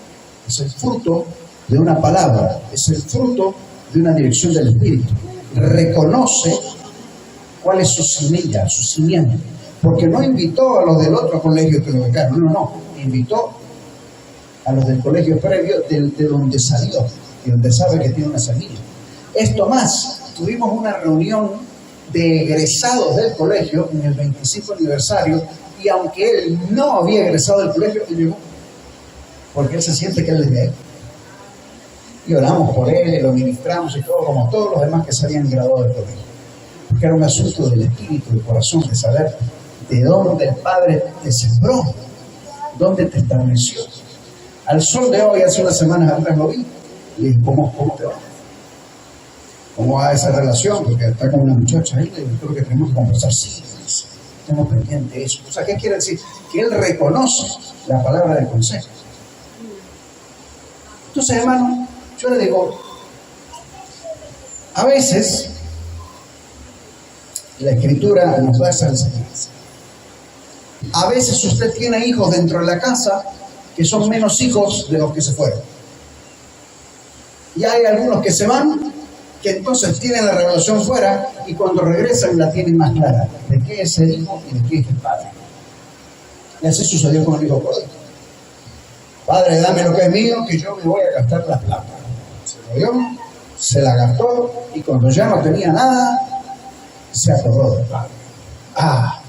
es el fruto de una palabra, es el fruto de una dirección del Espíritu. Reconoce cuál es su semilla, su simiente. Porque no invitó a los del otro colegio que lo becaron, no. Invitó a los del colegio previo de donde salió, y donde sabe que tiene una semilla. Esto más, tuvimos una reunión de egresados del colegio en el 25 aniversario, y aunque él no había egresado del colegio, él llegó, porque él se siente que él es de él. Y oramos por él, lo ministramos y todo, como todos los demás que se habían graduado del colegio. porque era un asunto del espíritu, del corazón, de saber de dónde el Padre te sembró, dónde te estableció. Al sol de hoy, hace unas semanas atrás lo vi, y dije, ¿cómo te va? ¿Cómo va esa relación? Porque está con una muchacha ahí, y creo que tenemos que conversar. Sí, tengo pendiente eso. O sea, ¿qué quiere decir? Que él reconoce la palabra del consejo. Entonces, hermano, yo le digo, a veces la Escritura nos da esa enseñanza. A veces usted tiene hijos dentro de la casa que son menos hijos de los que se fueron. Y hay algunos que se van, que entonces tienen la revelación fuera y cuando regresan la tienen más clara de qué es el hijo y de qué es el padre. Y así sucedió con el hijo pródigo. Padre, dame lo que es mío, que yo me voy a gastar la plata. Se lo dio, se la gastó y cuando ya no tenía nada, se acordó del padre. A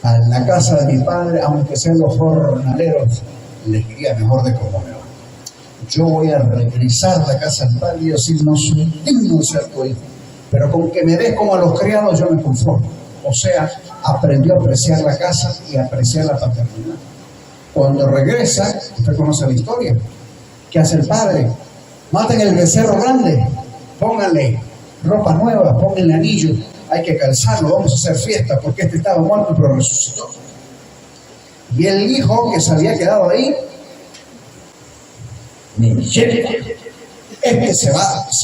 la casa de mi padre, aunque sean los jornaleros, les iría mejor de como me va. Yo voy a regresar a la casa del padre y decir, no soy digno de ser tu hijo, pero con que me des como a los criados yo me conformo. O sea, aprendió a apreciar la casa y a apreciar la paternidad. Cuando regresa, usted conoce la historia. ¿Qué hace el padre? Maten el becerro grande, pónganle ropa nueva, pónganle anillo, hay que calzarlo, vamos a hacer fiesta, porque este estaba muerto pero resucitó. Y el hijo que se había quedado ahí, este se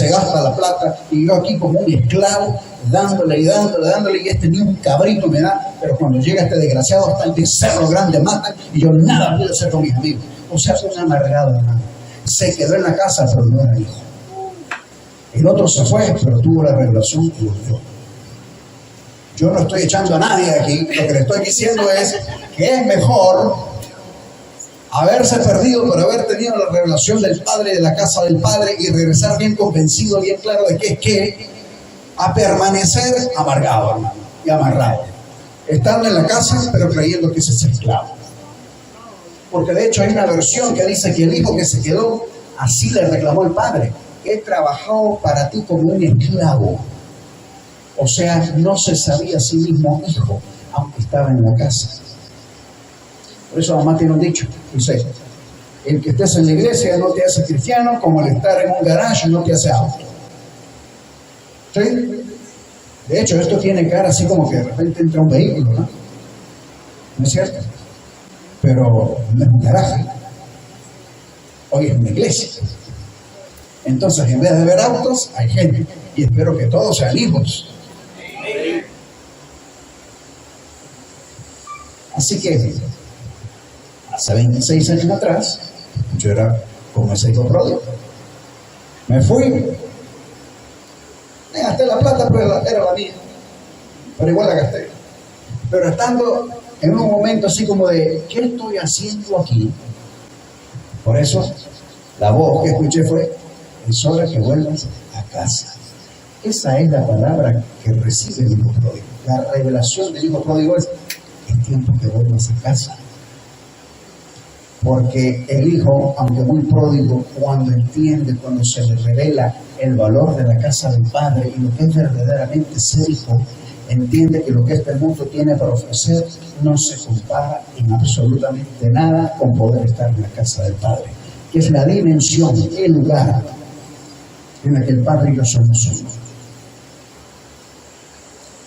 gasta la plata y yo aquí como un esclavo, dándole, y este ni un cabrito me da, pero cuando llega este desgraciado hasta el becerro grande mata y yo nada puedo hacer con mis amigos. O sea, fue una amargada, hermano. Se quedó en la casa, pero no era hijo. El otro se fue, pero tuvo la revelación y volvió. Yo no estoy echando a nadie aquí, lo que le estoy diciendo es que es mejor haberse perdido por haber tenido la revelación del Padre, de la casa del Padre, y regresar bien convencido, bien claro de qué es qué, a permanecer amargado, hermano, y amarrado. Estando en la casa, pero creyendo que ese es esclavo. Porque de hecho hay una versión que dice que el hijo que se quedó, así le reclamó el padre: he trabajado para ti como un esclavo. O sea, no se sabía a sí mismo hijo, aunque estaba en la casa. Por eso mamá tiene un dicho, dice, el que estés en la iglesia no te hace cristiano, como el estar en un garaje no te hace auto. ¿Sí? De hecho, esto tiene cara así como que de repente entra un vehículo, ¿no? ¿No es cierto? Pero no es un garaje. Hoy es una iglesia. Entonces, en vez de ver autos, hay gente. Y espero que todos sean hijos. Así que, hace 26 años atrás, yo era como ese hijo pródigo. Me fui, me gasté la plata, pero era la mía. Pero igual la gasté. Pero estando en un momento así como de, ¿qué estoy haciendo aquí? Por eso, la voz que escuché fue, es hora que vuelvas a casa. Esa es la palabra que recibe el hijo pródigo. La revelación del hijo pródigo es tiempo que vuelvas a casa. Porque el hijo, aunque muy pródigo, cuando entiende, cuando se le revela el valor de la casa del padre y lo que es verdaderamente ser hijo, entiende que lo que este mundo tiene para ofrecer no se compara en absolutamente nada con poder estar en la casa del padre, que es la dimensión, el lugar en la que el padre y yo somos uno.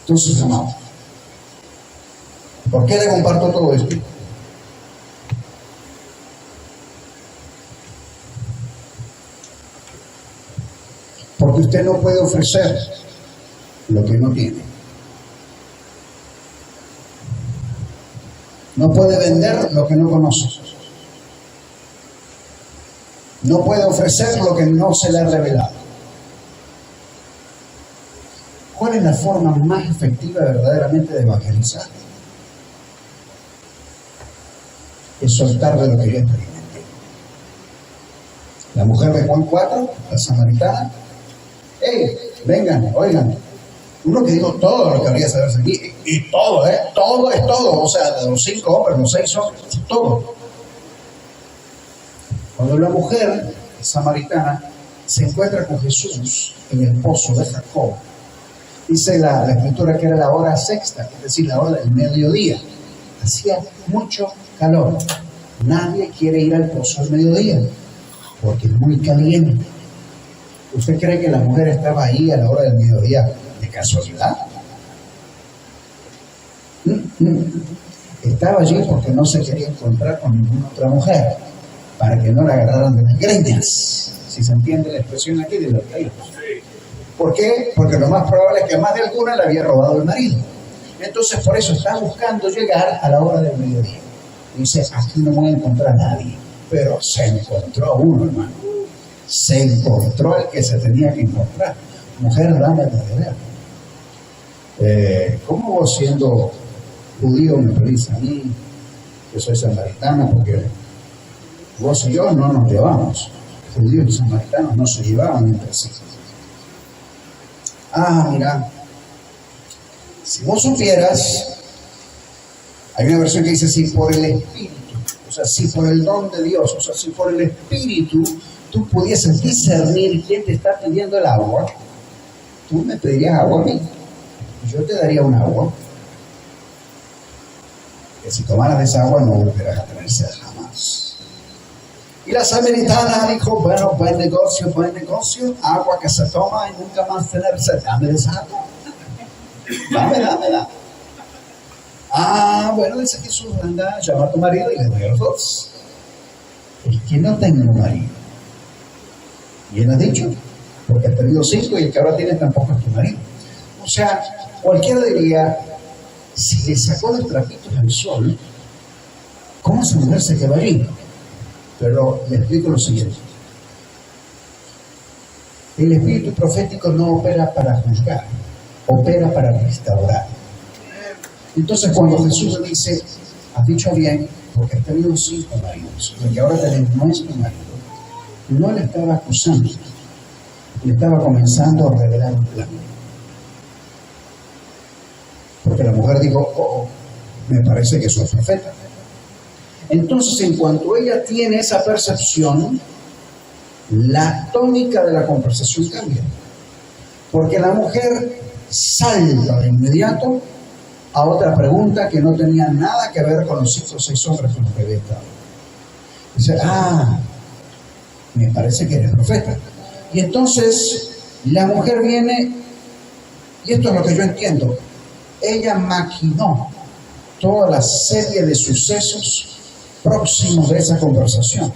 Entonces, amado, ¿por qué le comparto todo esto? Porque usted no puede ofrecer lo que no tiene. No puede vender lo que no conoce. No puede ofrecer lo que no se le ha revelado. ¿Cuál es la forma más efectiva verdaderamente de evangelizar? Es soltar de lo que yo experimenté. La mujer de Juan 4, la samaritana, ¡hey! Vengan, oigan. Uno que dijo todo lo que habría que saberse aquí, y todo, todo es todo. O sea, de los 5 hombres, los 6 hombres, todo. Cuando la mujer samaritana se encuentra con Jesús en el pozo de Jacob, Dice la escritura que era la hora sexta, es decir, la hora del mediodía. Hacía mucho calor. Nadie quiere ir al pozo al mediodía, porque es muy caliente. ¿Usted cree que la mujer estaba ahí a la hora del mediodía de casualidad? Estaba allí porque no se quería encontrar con ninguna otra mujer, para que no la agarraran de las greñas. Si se entiende la expresión aquí de los caídos. ¿Por qué? Porque lo más probable es que más de alguna le había robado el marido. Entonces por eso está buscando llegar a la hora del mediodía. Dice, aquí no voy a encontrar a nadie. Pero se encontró uno, hermano. Se encontró el que se tenía que encontrar. Mujer, dame de ver. ¿Cómo vos siendo judío me pedís a mí que soy samaritana? Porque vos y yo no nos llevamos. Judíos y samaritanos no se llevaban entre sí. Mira, si vos supieras, hay una versión que dice si por el Espíritu, o sea, si por el don de Dios, o sea, si por el Espíritu tú pudieses discernir quién te está pidiendo el agua, tú me pedirías agua a mí, y yo te daría un agua, que si tomaras de esa agua no volverás a tener sed jamás. Y la samaritana dijo, bueno, buen negocio, agua que se toma y nunca más tener sed. Dame esa agua. Dámela. Bueno, dice Jesús, anda, llama a tu marido y le doy a los dos. El que no tenga marido. Y él ha dicho, porque has tenido 5 y el que ahora tiene tampoco es tu marido. O sea, cualquiera diría, si le sacó los trapitos al sol, ¿cómo esa mujer se quedó allí? Pero le explico lo siguiente. El espíritu profético no opera para juzgar, opera para restaurar. Entonces cuando Jesús le dice, has dicho bien, porque has tenido 5 maridos, porque ahora tenés nuestro marido, no le estaba acusando, le estaba comenzando a revelar un plan. Porque la mujer dijo, me parece que soy profeta. Entonces, en cuanto ella tiene esa percepción, la tónica de la conversación cambia. Porque la mujer salta de inmediato a otra pregunta que no tenía nada que ver con los 5 o 6 hombres con los que había estado. Dice, me parece que eres profeta. Y entonces la mujer viene, y esto es lo que yo entiendo, ella maquinó toda la serie de sucesos próximos de esa conversación.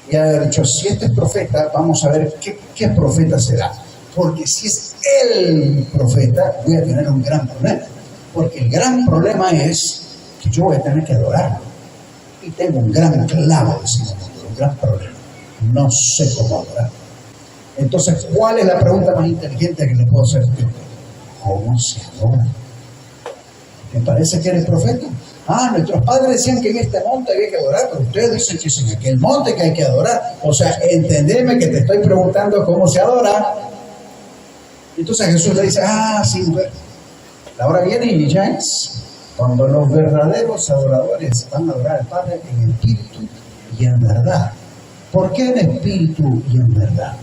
Y ha dicho, si este es profeta, vamos a ver qué profeta será. Porque si es el profeta, voy a tener un gran problema. Porque el gran problema es que yo voy a tener que adorarlo. Y tengo un gran clavo, decimos, un gran problema. No sé cómo adorar. Entonces, ¿cuál es la pregunta más inteligente que le puedo hacer a usted? ¿Cómo se adora? ¿Te parece que eres profeta? Nuestros padres decían que en este monte había que adorar, pero ustedes dicen que es en aquel monte que hay que adorar. O sea, entendeme que te estoy preguntando cómo se adora. Entonces Jesús le dice, sí, mujer, la hora viene y ya es cuando los verdaderos adoradores van a adorar al Padre en espíritu y en verdad. ¿Por qué en espíritu y en verdad?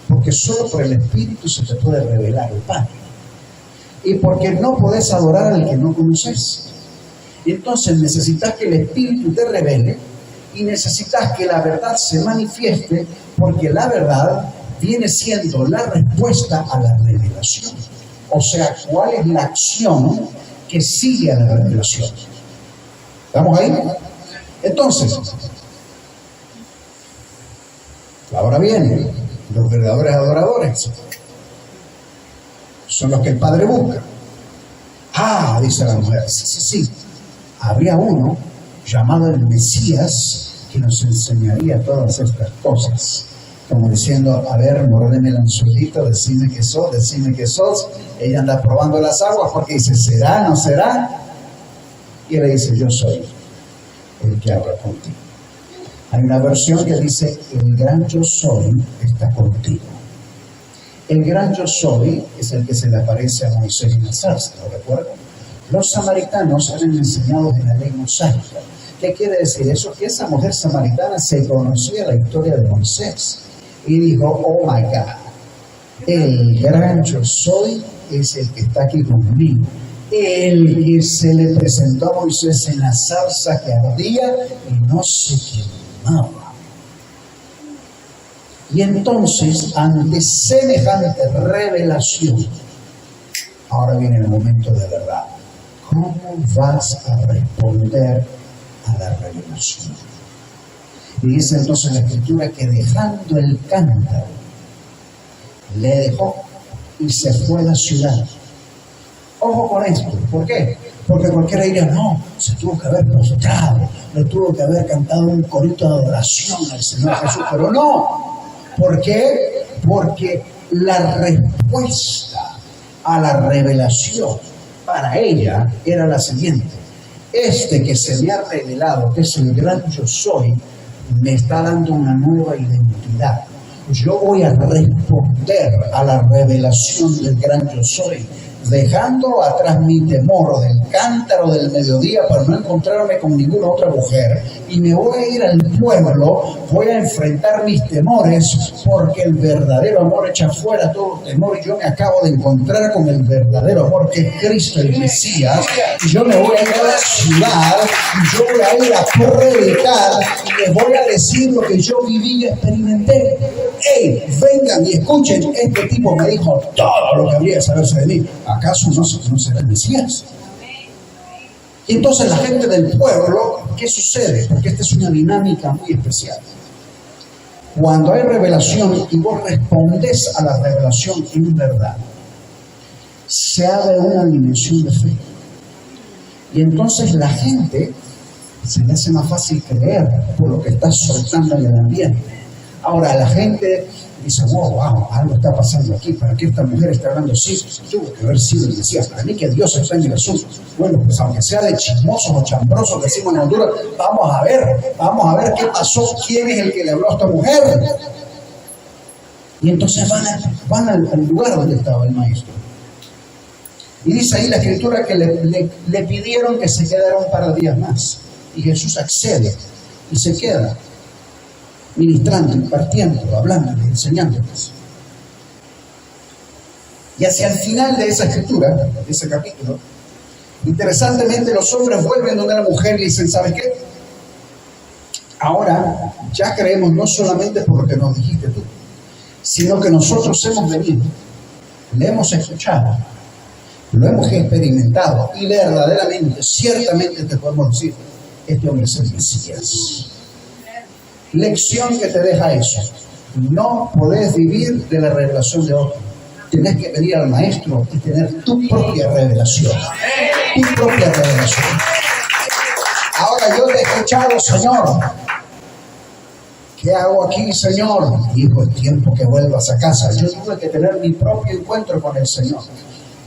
Porque solo por el espíritu se te puede revelar el Padre. Y porque no podés adorar al que no conoces. Entonces necesitas que el Espíritu te revele y necesitas que la verdad se manifieste, porque la verdad viene siendo la respuesta a la revelación. O sea, ¿cuál es la acción que sigue a la revelación? ¿Estamos ahí? Entonces, ahora viene, los verdaderos adoradores son los que el Padre busca. Dice la mujer, sí. Habría uno llamado el Mesías que nos enseñaría todas estas cosas. Como diciendo, a ver, mordeme el anzuelito, decime que sos. Ella anda probando las aguas porque dice, ¿será, no será? Y él le dice, yo soy el que habla contigo. Hay una versión que dice, el gran yo soy está contigo. El gran yo soy es el que se le aparece a Moisés en la zarza, ¿lo recuerdan? Los samaritanos eran enseñados en la ley mosaica. ¿Qué quiere decir eso? Que esa mujer samaritana se conocía la historia de Moisés y dijo, oh my God, el gran yo soy es el que está aquí conmigo. El que se le presentó a Moisés en la zarza que ardía y no se quemaba. Y entonces, ante semejante revelación, ahora viene el momento de verdad. ¿Cómo vas a responder a la revelación? Y dice entonces la Escritura que dejando el cántaro, le dejó y se fue a la ciudad. Ojo con esto, ¿por qué? Porque cualquiera diría, no, se tuvo que haber postrado, le tuvo que haber cantado un corito de adoración al Señor Jesús, pero no. ¿Por qué? Porque la respuesta a la revelación para ella era la siguiente: este que se me ha revelado, que es el gran yo soy, me está dando una nueva identidad. Yo voy a responder a la revelación del gran yo soy, dejando atrás mi temor del cántaro del mediodía para no encontrarme con ninguna otra mujer, y me voy a ir al pueblo, voy a enfrentar mis temores, porque el verdadero amor echa fuera todo temor, y yo me acabo de encontrar con el verdadero amor que es Cristo el Mesías, y yo me voy a ir a la ciudad, y yo voy a ir a predicar, y les voy a decir lo que yo viví y experimenté. ¡Ey! Vengan y escuchen, este tipo me dijo todo lo que habría de saberse de mí. ¿Acaso no será el Mesías? Y entonces la gente del pueblo, ¿qué sucede? Porque esta es una dinámica muy especial. Cuando hay revelación y vos respondes a la revelación en verdad, se abre una dimensión de fe. Y entonces la gente se le hace más fácil creer por lo que estás soltando en el ambiente. Ahora la gente dice, wow, algo está pasando aquí, ¿para qué esta mujer está hablando así? Tuvo que haber sido el Mesías, para mí que Dios está en el asunto. Bueno, pues aunque sea de chismosos o chambrosos, decimos en Honduras, vamos a ver qué pasó, quién es el que le habló a esta mujer. Y entonces van al lugar donde estaba el maestro. Y dice ahí la Escritura que le pidieron que se quedara un par de días más. Y Jesús accede y se queda, ministrando, impartiendo, hablando, enseñándoles. Y hacia el final de esa escritura, de ese capítulo, interesantemente los hombres vuelven donde la mujer y le dicen, ¿sabes qué? Ahora ya creemos no solamente por lo que nos dijiste tú, sino que nosotros hemos venido, le hemos escuchado, lo hemos experimentado y verdaderamente, ciertamente te podemos decir, este hombre es el Mesías. Lección que te deja eso: no podés vivir de la revelación de otro. Tenés que venir al maestro y tener tu propia revelación. Tu propia revelación. Ahora yo te he escuchado, Señor. ¿Qué hago aquí, Señor? Dijo, es tiempo que vuelvas a casa. Yo tuve que tener mi propio encuentro con el Señor.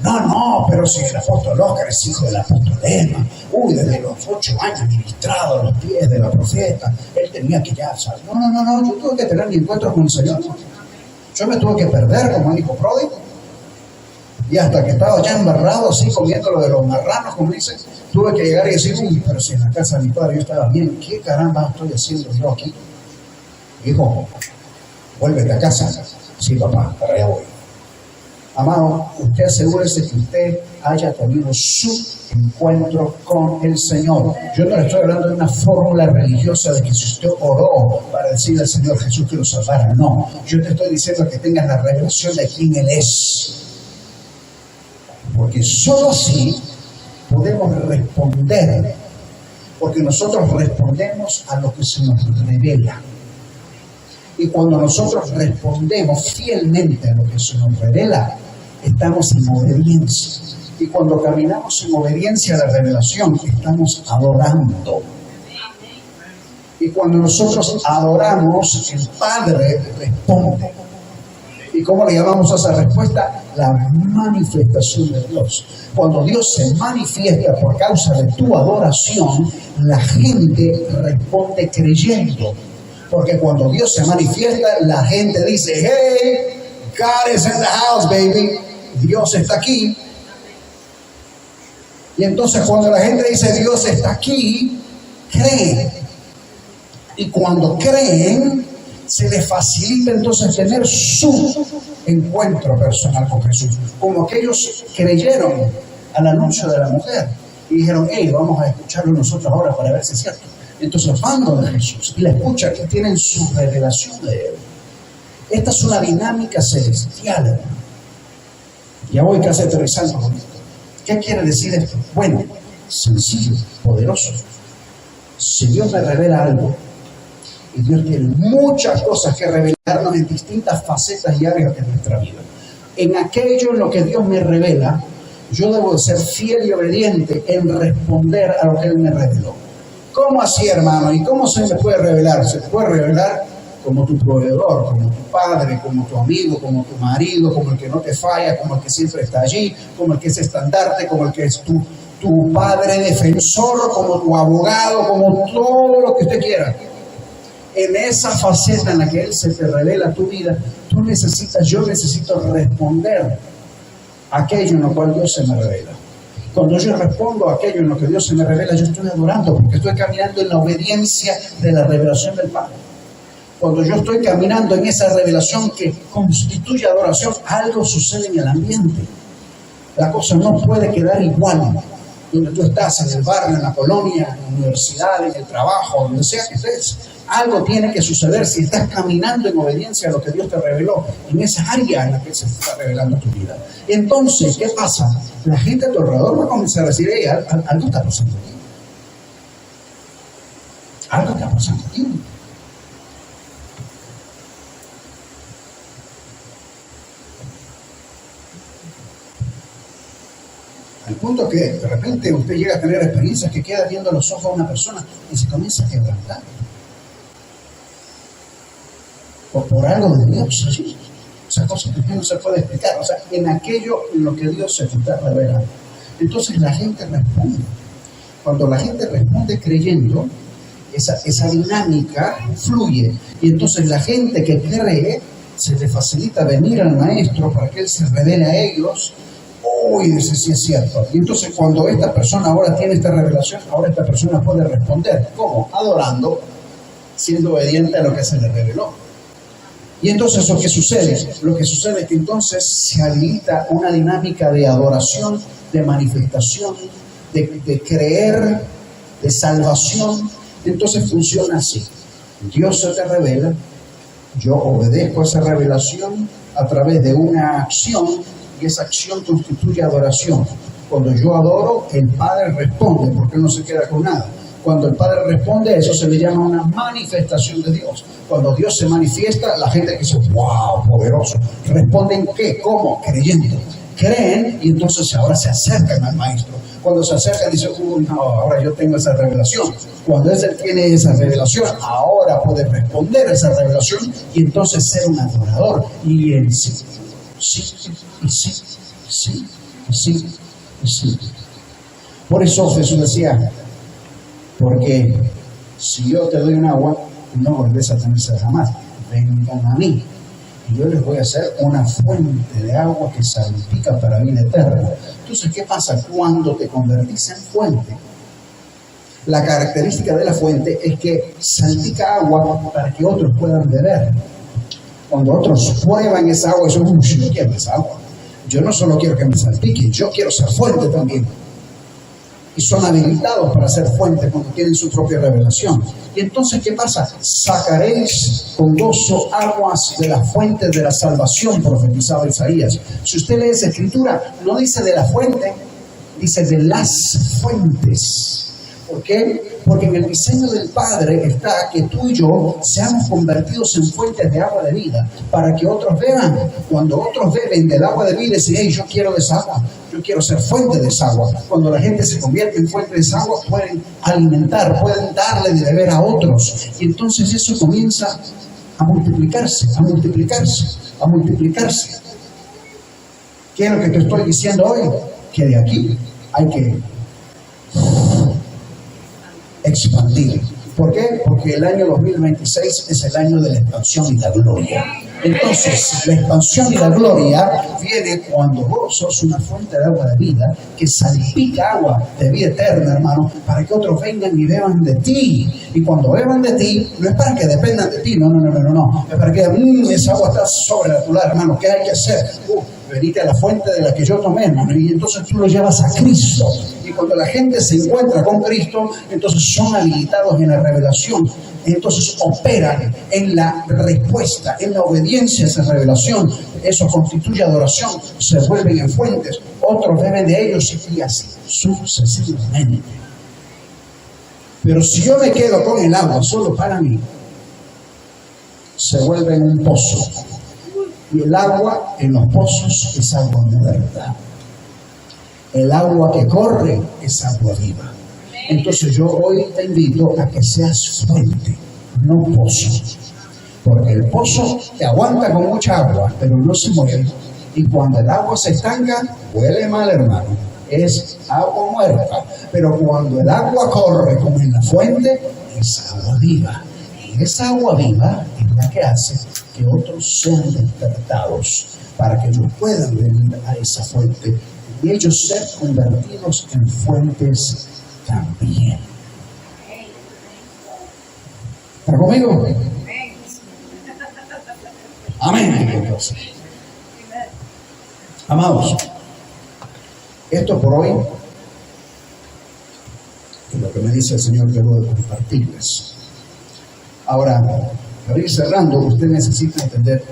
No, pero si el apóstol Oscar es hijo del apóstol Emma, desde los 8 años ministrado a los pies de la profeta, él tenía que ya, ¿sabes? No, yo tuve que tener mi encuentro con el Señor. Yo me tuve que perder como un hijo pródigo, y hasta que estaba ya embarrado así, comiendo lo de los marranos, como dicen, tuve que llegar y decir, pero si en la casa de mi padre yo estaba bien, ¿qué caramba estoy haciendo yo aquí? Hijo, vuélvete a casa. Sí, papá, para allá voy. Amado, usted asegúrese que usted haya tenido su encuentro con el Señor. Yo no le estoy hablando de una fórmula religiosa de que si usted oró para decirle al Señor Jesús que lo salvara. No, yo te estoy diciendo que tengas la revelación de quién Él es. Porque solo así podemos responder. Porque nosotros respondemos a lo que se nos revela. Y cuando nosotros respondemos fielmente a lo que se nos revela, estamos en obediencia. Y cuando caminamos en obediencia a la revelación, estamos adorando. Y cuando nosotros adoramos, el Padre responde. ¿Y cómo le llamamos a esa respuesta? La manifestación de Dios. Cuando Dios se manifiesta por causa de tu adoración, la gente responde creyendo. Porque cuando Dios se manifiesta, la gente dice, hey, God is in the house, baby. Dios está aquí. Y entonces cuando la gente dice, Dios está aquí, creen. Y cuando creen, se les facilita entonces tener su encuentro personal con Jesús. Como aquellos creyeron al anuncio de la mujer y dijeron, hey, vamos a escucharlo nosotros ahora para ver si es cierto. Entonces van donde Jesús y la escuchan y tienen su revelación de Él. Esta es una dinámica celestial, hermano. Ya voy casi aterrizando con esto. ¿Qué quiere decir esto? Bueno, sencillo, poderoso. Si Dios me revela algo, y Dios tiene muchas cosas que revelarnos en distintas facetas y áreas de nuestra vida. En aquello en lo que Dios me revela, yo debo de ser fiel y obediente en responder a lo que Él me reveló. ¿Cómo así, hermano? ¿Y cómo se me puede revelar? Se puede revelar como tu proveedor, como tu padre, como tu amigo, como tu marido, como el que no te falla, como el que siempre está allí, como el que es estandarte, como el que es tu padre defensor, como tu abogado, como todo lo que usted quiera. En esa faceta en la que Él se te revela tu vida, yo necesito responder a aquello en lo cual Dios se me revela. Cuando yo respondo a aquello en lo que Dios se me revela, yo estoy adorando, porque estoy caminando en la obediencia de la revelación del Padre. Cuando yo estoy caminando en esa revelación que constituye adoración, algo sucede en el ambiente. La cosa no puede quedar igual. Donde tú estás, en el barrio, en la colonia, en la universidad, en el trabajo, donde sea que estés, algo tiene que suceder si estás caminando en obediencia a lo que Dios te reveló, en esa área en la que se está revelando tu vida. Entonces, ¿qué pasa? La gente a tu alrededor va a comenzar a decir, hey, algo está pasando aquí. Algo está pasando aquí. Al punto que de repente usted llega a tener experiencias que queda viendo a los ojos a una persona y se comienza a quebrantar. O por algo de Dios, así. O sea, cosas que no se puede explicar. O sea, en aquello en lo que Dios se te está revelando. Entonces la gente responde. Cuando la gente responde creyendo, esa dinámica fluye. Y entonces la gente que cree, se le facilita venir al maestro para que Él se revele a ellos. Y dice, sí es cierto. Y entonces cuando esta persona ahora tiene esta revelación, ahora esta persona puede responder. ¿Cómo? Adorando, siendo obediente a lo que se le reveló. Y entonces ¿lo que sucede? Lo que sucede es que entonces se habilita una dinámica de adoración, de manifestación, de creer, de salvación. Entonces funciona así. Dios se te revela, yo obedezco a esa revelación a través de una acción, y esa acción constituye adoración. Cuando yo adoro, el Padre responde, porque Él no se queda con nada. Cuando el Padre responde, eso se le llama una manifestación de Dios. Cuando Dios se manifiesta, la gente que dice, wow, poderoso. ¿Responden qué? ¿Cómo? Creyendo. Creen y entonces ahora se acercan al Maestro. Cuando se acercan, dicen, no, ahora yo tengo esa revelación. Cuando Él tiene esa revelación, ahora puede responder a esa revelación y entonces ser un adorador. Y en sí. Sí, y sí, sí, y sí, y sí. Por eso Jesús decía, porque si yo te doy un agua, no volvés a tener sed jamás. Vengan a mí, y yo les voy a hacer una fuente de agua que salpica para vida eterna. Entonces, ¿qué pasa cuando te convertís en fuente? La característica de la fuente es que salpica agua para que otros puedan beber. Cuando otros prueban esa agua, yo no quiero esa agua. Yo no solo quiero que me salpique, yo quiero ser fuente también. Y son habilitados para ser fuente cuando tienen su propia revelación. Y entonces, ¿qué pasa? Sacaréis con gozo aguas de la fuente de la salvación, profetizaba Isaías. Si usted lee esa escritura, no dice de la fuente, dice de las fuentes. ¿Por qué? Porque en el diseño del Padre está que tú y yo seamos convertidos en fuentes de agua de vida para que otros beban. Cuando otros beben del agua de vida, dicen, hey, yo quiero de esa agua, yo quiero ser fuente de esa agua. Cuando la gente se convierte en fuente de esa agua, pueden alimentar, pueden darle de beber a otros. Y entonces eso comienza a multiplicarse, a multiplicarse, a multiplicarse. ¿Qué es lo que te estoy diciendo hoy? Que de aquí hay que expandir. ¿Por qué? Porque el año 2026 es el año de la expansión y la gloria. Entonces, la expansión y la gloria viene cuando vos sos una fuente de agua de vida que salpica agua de vida eterna, hermano, para que otros vengan y beban de ti. Y cuando beban de ti, no es para que dependan de ti, no. Es para que esa agua está sobrenatural, hermano. ¿Qué hay que hacer? Venite a la fuente de la que yo tomé, hermano. Y entonces tú lo llevas a Cristo. Y cuando la gente se encuentra con Cristo, entonces son habilitados en la revelación. Entonces operan en la respuesta, en la obediencia a esa revelación. Eso constituye adoración, se vuelven en fuentes, otros beben de ellos y así sucesivamente. Pero si yo me quedo con el agua solo para mí, se vuelve en un pozo. Y el agua en los pozos es agua muerta. El agua que corre es agua viva. Entonces yo hoy te invito a que seas fuente, no pozo. Porque el pozo te aguanta con mucha agua, pero no se mueve. Y cuando el agua se estanca, huele mal, hermano. Es agua muerta. Pero cuando el agua corre como en la fuente, es agua viva. Y esa agua viva es la que hace que otros sean despertados para que ellos puedan venir a esa fuente y ellos ser convertidos en fuentes también. ¿Está conmigo? Amén. Entonces, amados, esto por hoy es lo que me dice el Señor que debo de compartirles. Ahora, para ir cerrando, usted necesita entender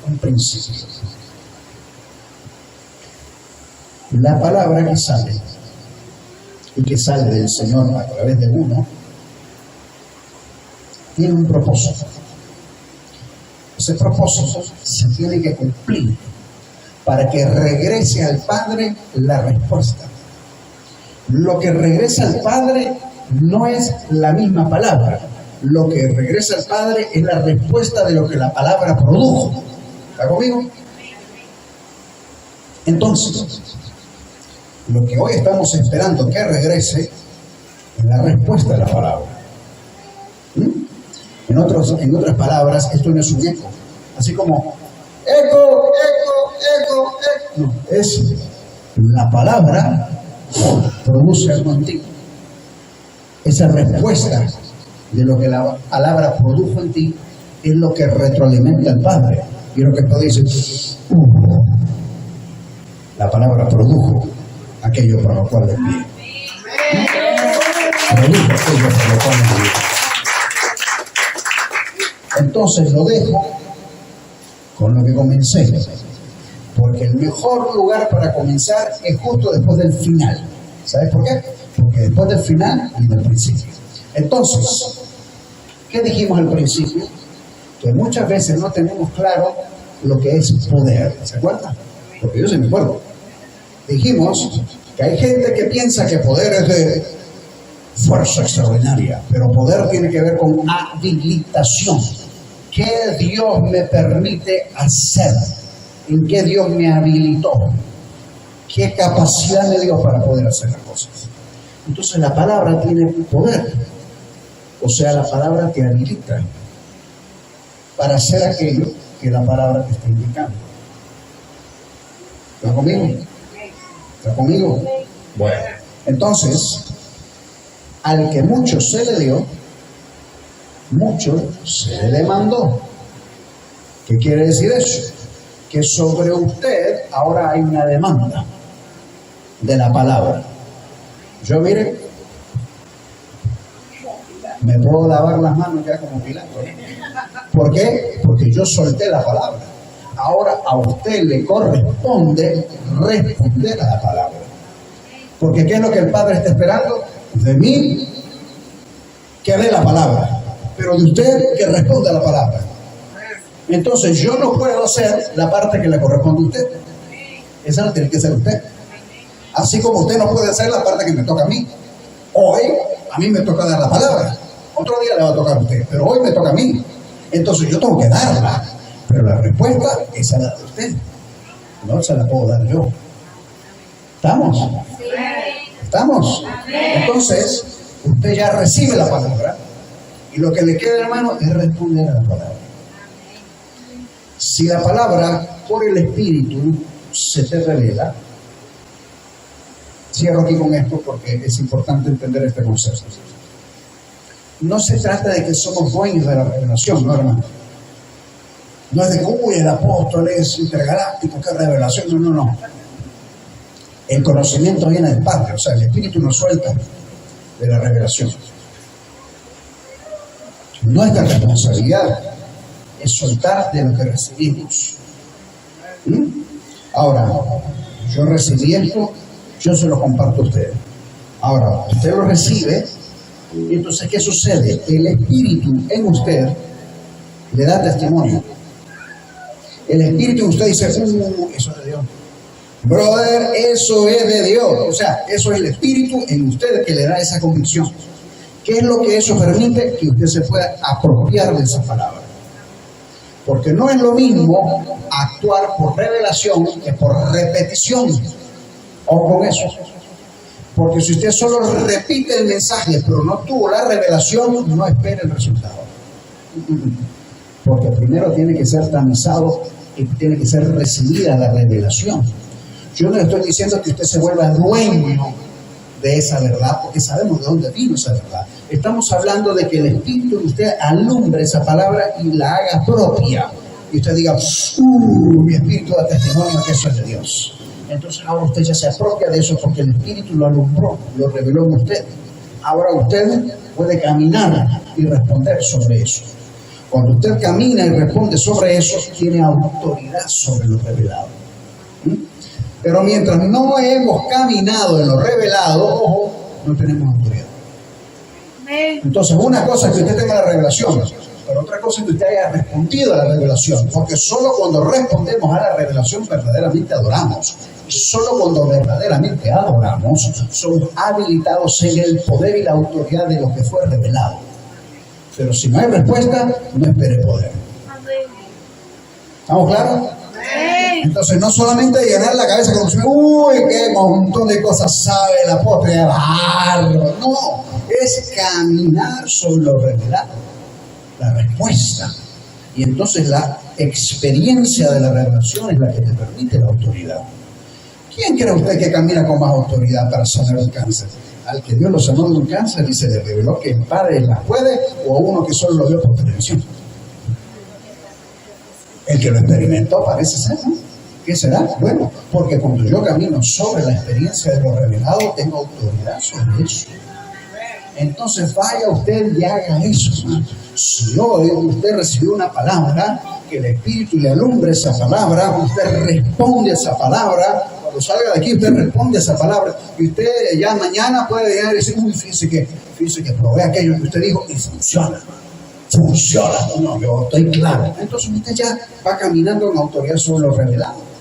un principio. La palabra que sale y que sale del Señor a través de uno tiene un propósito. Ese propósito se tiene que cumplir para que regrese al Padre la respuesta. Lo que regresa al Padre no es la misma palabra. Lo que regresa al Padre es la respuesta de lo que la palabra produjo. ¿Está conmigo? Entonces, lo que hoy estamos esperando que regrese es la respuesta de la palabra. En otras palabras, esto no es un eco. Así como, eco. No, es la palabra produce algo en ti. Esa respuesta de lo que la palabra produjo en ti es lo que retroalimenta al Padre. Y lo que el Padre dice, la palabra produjo aquello para lo cual le envié. Produjo aquello para lo cual le envié. Entonces lo dejo con lo que comencé. Porque el mejor lugar para comenzar es justo después del final. ¿Sabes por qué? Porque después del final y del principio. Entonces, ¿qué dijimos al principio? Que muchas veces no tenemos claro lo que es poder. ¿Se acuerdan? Porque yo sí me acuerdo. Dijimos que hay gente que piensa que poder es de fuerza extraordinaria, pero poder tiene que ver con habilitación. ¿Qué Dios me permite hacer? ¿En qué Dios me habilitó? ¿Qué capacidad me dio para poder hacer las cosas? Entonces la palabra tiene poder. O sea, la palabra te habilita para hacer aquello que la palabra te está indicando. ¿Está conmigo? ¿Está conmigo? Bueno, entonces, al que mucho se le dio, mucho se le mandó. ¿Qué quiere decir eso? Que sobre usted ahora hay una demanda de la palabra. Yo, mire, me puedo lavar las manos ya como Pilato. ¿Por qué? Porque yo solté la palabra. Ahora a usted le corresponde responder a la palabra. Porque ¿qué es lo que el Padre está esperando? De mí, que dé la palabra. Pero de usted, que responda a la palabra. Entonces yo no puedo hacer la parte que le corresponde a usted. Esa la tiene que hacer usted. Así como usted no puede hacer la parte que me toca a mí. Hoy a mí me toca dar la palabra. Otro día le va a tocar a usted, pero hoy me toca a mí. Entonces yo tengo que darla. Pero la respuesta esa la de usted. No se la puedo dar yo. ¿Estamos? ¿Estamos? Entonces, usted ya recibe la palabra. Y lo que le queda, hermano, es responder a la palabra. Si la palabra por el Espíritu se te revela, cierro aquí con esto porque es importante entender este concepto. No se trata de que somos dueños de la revelación, no, hermano. No es de que, uy, el apóstol es intergaláctico, qué revelación. No, no, no. El conocimiento viene del Padre, o sea, el Espíritu nos suelta de la revelación. Nuestra responsabilidad es soltar de lo que recibimos. Ahora, yo recibí esto, yo se lo comparto a ustedes. Ahora, usted lo recibe, y entonces, ¿qué sucede? El Espíritu en usted le da testimonio. El Espíritu en usted dice, eso es de Dios. Brother, eso es de Dios. O sea, eso es el Espíritu en usted que le da esa convicción. ¿Qué es lo que eso permite? Que usted se pueda apropiar de esa palabra. Porque no es lo mismo actuar por revelación que por repetición. O con eso. Porque si usted solo repite el mensaje, pero no tuvo la revelación, no espere el resultado. Porque primero tiene que ser tamizado y tiene que ser recibida la revelación. Yo no estoy diciendo que usted se vuelva dueño de esa verdad, porque sabemos de dónde vino esa verdad. Estamos hablando de que el Espíritu de usted alumbre esa palabra y la haga propia. Y usted diga, mi Espíritu da testimonio que eso es de Dios. Entonces ahora usted ya se apropia de eso porque el Espíritu lo alumbró, lo reveló en usted. Ahora usted puede caminar y responder sobre eso. Cuando usted camina y responde sobre eso, tiene autoridad sobre lo revelado. Pero mientras no hemos caminado en lo revelado, ojo, no tenemos autoridad. Entonces, una cosa es que usted tenga la revelación, pero otra cosa es que usted haya respondido a la revelación, porque solo cuando respondemos a la revelación verdaderamente adoramos. Y solo cuando verdaderamente adoramos, somos habilitados en el poder y la autoridad de lo que fue revelado. Pero si no hay respuesta, no espere poder. ¿Estamos claros? Entonces, no solamente llenar la cabeza con uy, qué montón de cosas sabe el apóstol, no, es caminar sobre lo revelado, la respuesta. Y entonces la experiencia de la revelación es la que te permite la autoridad. ¿Quién cree usted que camina con más autoridad para sanar el cáncer? ¿Al que Dios lo sanó de un cáncer y se le reveló que el Padre la puede, o a uno que solo lo vio por televisión? El que lo experimentó parece ser, ¿no? ¿Qué será? Bueno, porque cuando yo camino sobre la experiencia de lo revelado, tengo autoridad sobre eso. Entonces vaya usted y haga eso, ¿no? Si hoy usted recibió una palabra, que el Espíritu le alumbre esa palabra, usted responde a esa palabra. Cuando salga de aquí, usted responde a esa palabra. Y usted ya mañana puede llegar y decir, uy, fíjese que probé aquello que usted dijo y funciona. Funciona. No, yo estoy claro. Entonces usted ya va caminando con autoridad sobre lo revelado.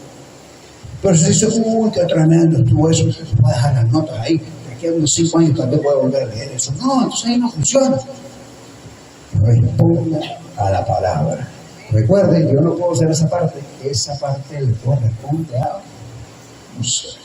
Pero si dice, uy, qué tremendo estuvo eso, puede dejar las notas ahí. De aquí a unos 5 años tal vez pueda volver a leer eso. No, entonces ahí no funciona. Responda a la palabra. Recuerden, yo no puedo hacer esa parte le corresponde a usted.